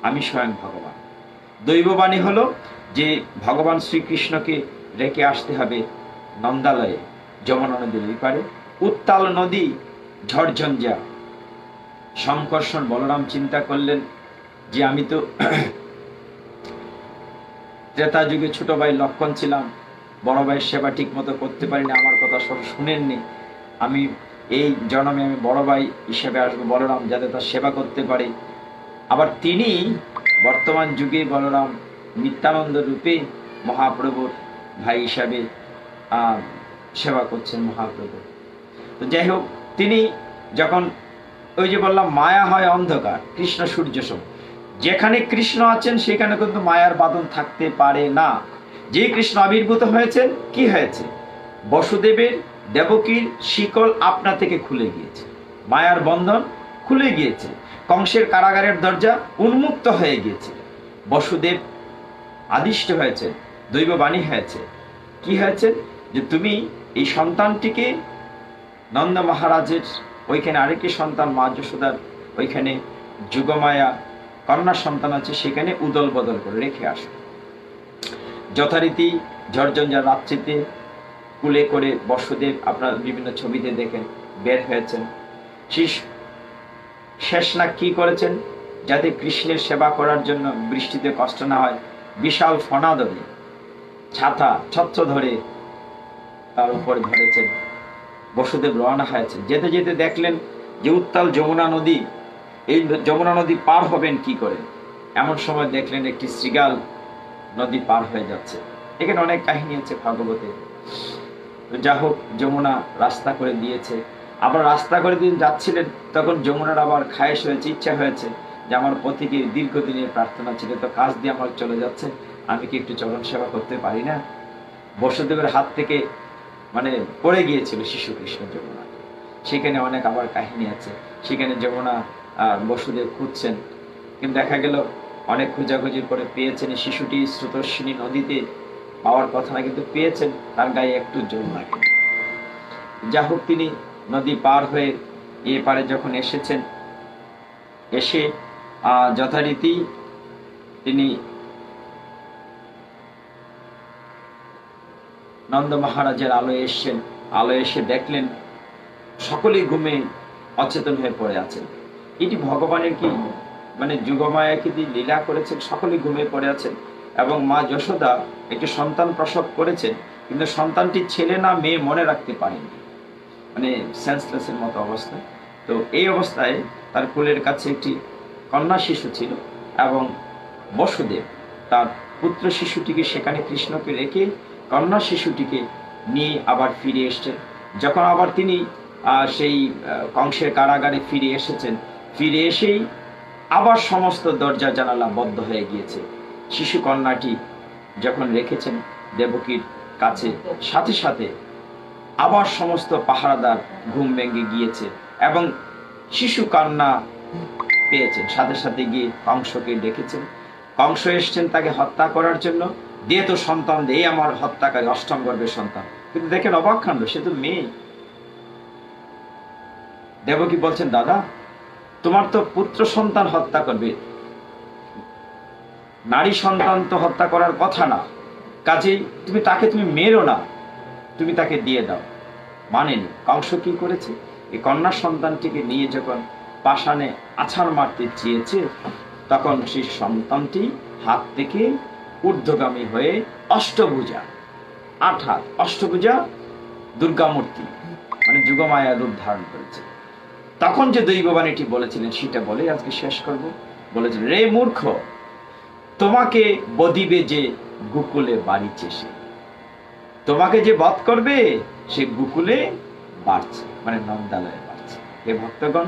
Speaker 2: আমি স্বয়ং ভগবান। দৈববাণী হলো যে ভগবান শ্রীকৃষ্ণকে রেখে আসতে হবে নন্দালয়ে, যমুনা নদীর ওই পারে। উত্তাল নদী ঝড়ঝঞ্ঝা
Speaker 1: সংকর্ষণ বলরাম চিন্তা করলেন যে আমি তো ত্রেতা যুগে ছোট ভাই লক্ষণ ছিলাম, বড় ভাইয়ের সেবা ঠিক মতো করতে পারিনি, আমার কথা সব শুনেননি। আমি এই জন্মে আমি বড় ভাই হিসেবে আসবো বলরাম, যাতে তার সেবা করতে পারি। আবার তিনি বর্তমান যুগে বলরাম নিত্যানন্দ রূপে মহাপ্রভুর ভাই হিসাবে সেবা করছেন মহাপ্রভু। তো যাই হোক, তিনি যখন ওই যে বললাম মায়া হয় অন্ধকার, কৃষ্ণ সূর্য সম, যেখানে কৃষ্ণ আছেন সেখানে কিন্তু মায়ার বাঁধন থাকতে পারে না। যে কৃষ্ণ আবির্ভূত হয়েছেন, কি হয়েছে? বসুদেবের দেবকীর শিকল আপনা থেকে খুলে গিয়েছে, মায়ার বন্ধন খুলে গিয়েছে, কংসের কারাগারের দরজা উন্মুক্ত হয়ে গিয়েছে। বসুদেব আদিষ্ট হয়েছে, দৈববাণী হয়েছে। কি হয়েছে? যে তুমি এই সন্তানটিকে নন্দ মহারাজের ওইখানে আরেকটি সন্তান মা যশোদার ওইখানে যুগমায়া কন্যা সন্তান আছে, সেখানে উদল বদল করে রেখে আসো। যথারীতি ঝড়ঝঞ্ঝার রাত্রিতে কুলে করে বসুদেব, আপনার বিভিন্ন ছবিতে দেখেন, বের হয়েছেন। শেষনাগ কি করেছেন? যাতে কৃষ্ণের সেবা করার জন্য বৃষ্টিতে কষ্ট না হয়, বিশাল ফনা ধরে, ছাতা ছত্র ধরে তার উপরে ধরেছেন। বসুদেব রওনা হয়েছেন। যেতে যেতে দেখলেন যে উত্তাল যমুনা নদী, এই যমুনা নদী পার হবেন কি করে? এমন সময় দেখলেন একটি শৃগাল নদী পার হয়ে যাচ্ছে। এখানে অনেক কাহিনী আছে ভাগবতে। যা হোক, যমুনা রাস্তা করে দিয়েছে। আবার রাস্তা করে দিয়ে যাচ্ছিলেন, তখন যমুনার আবার খায়েশ হয়েছে, ইচ্ছা হয়েছে যে আমার পথিকে দীর্ঘদিনের প্রার্থনা ছিল, তো কাজ দিয়ে আমার চলে যাচ্ছে, আমি কি একটু চরণ সেবা করতে পারি না? বসুদেবের হাত থেকে পড়ে গিয়েছিল শিশু কৃষ্ণ যমুনা। সেখানে অনেক আবার কাহিনী আছে। সেখানে যমুনা বসুদেব খুঁজছেন, কিন্তু দেখা গেল অনেক খোঁজাখুঁজি করে পেয়েছেন শিশুটি স্রোতস্বিনী নদীতে, পাওয়ার কথা না, কিন্তু পেয়েছেন, তার গায়ে একটু জল লাগে। যা হোক, তিনি নদী পার হয়ে এ পারে যখন এসেছেন, এসে যথারীতি তিনি নন্দ মহারাজের আলোয় এসছেন। আলোয় এসে দেখলেন সকলেই ঘুমে অচেতন হয়ে পড়ে আছেন। এটি ভগবানের কি যুগমায়া কি লীলা করেছেন, সকলেই ঘুমিয়ে পড়ে আছেন। এবং মা যশোদা একটি সন্তান প্রসব করেছেন, কিন্তু সন্তানটি ছেলে না মেয়ে মনে রাখতে পারেনি, সেন্সলেসের মতো অবস্থা। তো এই অবস্থায় তার কোলের কাছে একটি কন্যা শিশু ছিল, এবং বসুদেব তার পুত্র শিশুটিকে সেখানে কৃষ্ণকে রেখে কন্যা শিশুটিকে নিয়ে আবার ফিরে এসছেন। যখন আবার তিনি সেই কংসের কারাগারে ফিরে এসেছেন, ফিরে এসেই আবার সমস্ত দরজা জানালা বদ্ধ হয়ে গিয়েছে। শিশু কন্যাটি যখন রেখেছেন দেবকীর কাছে, সাথে সাথে আবার সমস্ত পাহারাদার ঘুম ভেঙে গিয়েছে এবং শিশু কান্না পেয়েছেন। সাথে সাথে গিয়ে কংসকে ডেকেছেন। কংস এসছেন তাকে হত্যা করার জন্য। দিয়ে তো সন্তান, দিয়ে আমার হত্যাকারী, অষ্টম গর্ভের সন্তান। কিন্তু দেখেন অবাক কাণ্ড, সে তো মেয়ে। দেবকী বলছেন, দাদা তোমার তো পুত্র সন্তান হত্যা করবে, নারী সন্তান তো হত্যা করার কথা না, কাজেই তুমি মেরো না, তুমি তাকে দিয়ে দাও। মানেনি। কংস কি করেছে? এই কন্যা সন্তানটিকে নিয়ে যখন পাষাণে আছাড় মারতে চেয়েছে, তখন সেই সন্তানটি হাত থেকে ঊর্ধ্বগামী হয়ে অষ্টভুজা, 8 হাত অষ্টভুজা দুর্গা মূর্তি যুগমায়া রূপ ধারণ করেছে। তখন যে দৈববাণীটি বলেছিলেন সেটা বলে আজকে শেষ করব। বলেছিলেন, রে মূর্খ, তোমাকে বদিবে যে গোকুলে বাড়িছে, সে তোমাকে যে বধ করবে সে গোকুলে বাড়ছে, নন্দালয়ে বাড়ছে। হে ভক্তগণ,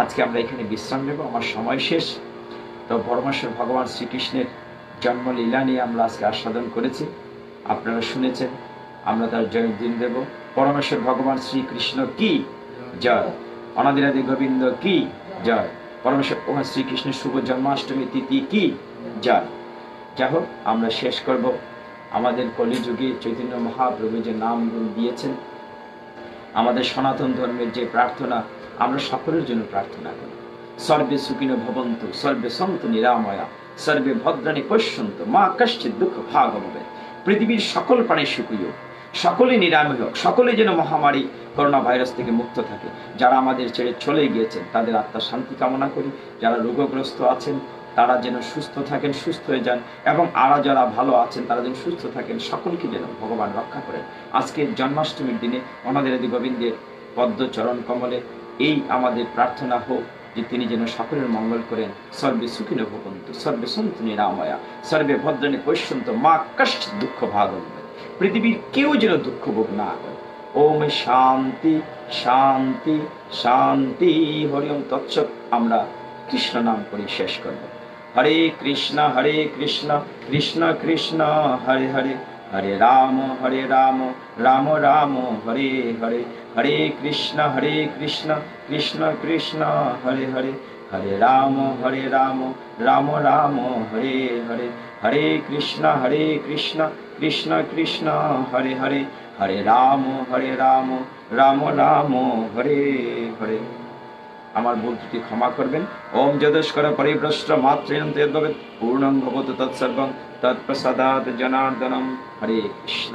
Speaker 1: আজকে আমরা এখানে বিশ্রাম নেব, আমার সময় শেষ। তো পরমেশ্বর ভগবান শ্রীকৃষ্ণের জন্মলীলা নিয়ে আমরা আজকে আস্বাদন করেছি, আপনারা শুনেছেন। আমরা তার জয়দিন দেব। পরমেশ্বর ভগবান শ্রীকৃষ্ণ কি জয়, অনাদিরাদি গোবিন্দ কি জয়, পরমেশ্বর ভগবান শ্রীকৃষ্ণের শুভ জন্মাষ্টমী তিথি কি জয়। যাই হোক, আমরা শেষ করব। আমাদের কলিযুগে চৈতন্য মহাপ্রভু যে নাম দিয়েছেন, আমাদের সনাতন ধর্মের যে প্রার্থনা, আমরা সকলের জন্য প্রার্থনা করি। সর্বে সুখিনো ভবন্তু, সর্বে সন্তু নিরাময়া, সর্বে ভদ্রাণী পশ্যন্তু, মা কশ্চিৎ দুঃখ ভাগ হবে। পৃথিবীর সকল প্রাণী সুখী হোক,
Speaker 2: সকলেই নিরাময় হোক, সকলেই যেন মহামারী করোনা ভাইরাস থেকে মুক্ত থাকে। যারা আমাদের ছেড়ে চলে গিয়েছেন তাদের আত্মার শান্তি কামনা করি। যারা রোগগ্রস্ত আছেন তারা যেন সুস্থ থাকেন, সুস্থ হয়ে যান, এবং যারা ভালো আছেন তারা যেন সুস্থ থাকেন। সকলকে যেন ভগবান রক্ষা করেন। আজকের জন্মাষ্টমীর দিনে অনাদের আদি গোবিন্দের পদ্ম চরণ কমলে এই আমাদের প্রার্থনা হোক যে তিনি যেন সকলের মঙ্গল করেন। সর্বে সুখিনো ভবন্তু, সর্বে সন্তু নিরাময়া, সর্বে ভদ্রাণী পশ্যন্তু মা কষ্ট দুঃখ ভাগম। পৃথিবীর কেউ যেন দুঃখ ভোগ না করে। ওম শান্তি শান্তি শান্তি। হরি ওম তৎসৎ। আমরা কৃষ্ণ নাম করে শেষ করব। হরে কৃষ্ণ কৃষ্ণ কৃষ্ণ হরে হরে, হরে রাম রাম রাম হরে হরে, হরে কৃষ্ণ কৃষ্ণ কৃষ্ণ হরে হরে, হরে রাম রাম রাম হরে হরে, হরে কৃষ্ণ কৃষ্ণ কৃষ্ণ হরে হরে, হরে রাম রাম রাম হরে হরে। আমার ভুল ত্রুটি ক্ষমা করবেন। ওম যদস্কর পরিভ্রষ্ট মাতৃয়ন্তে যদ্ভবেৎ পূর্ণং ভবতু তৎসর্বং তৎপ্রসাদাৎ জনার্দনম। হরে কৃষ্ণ।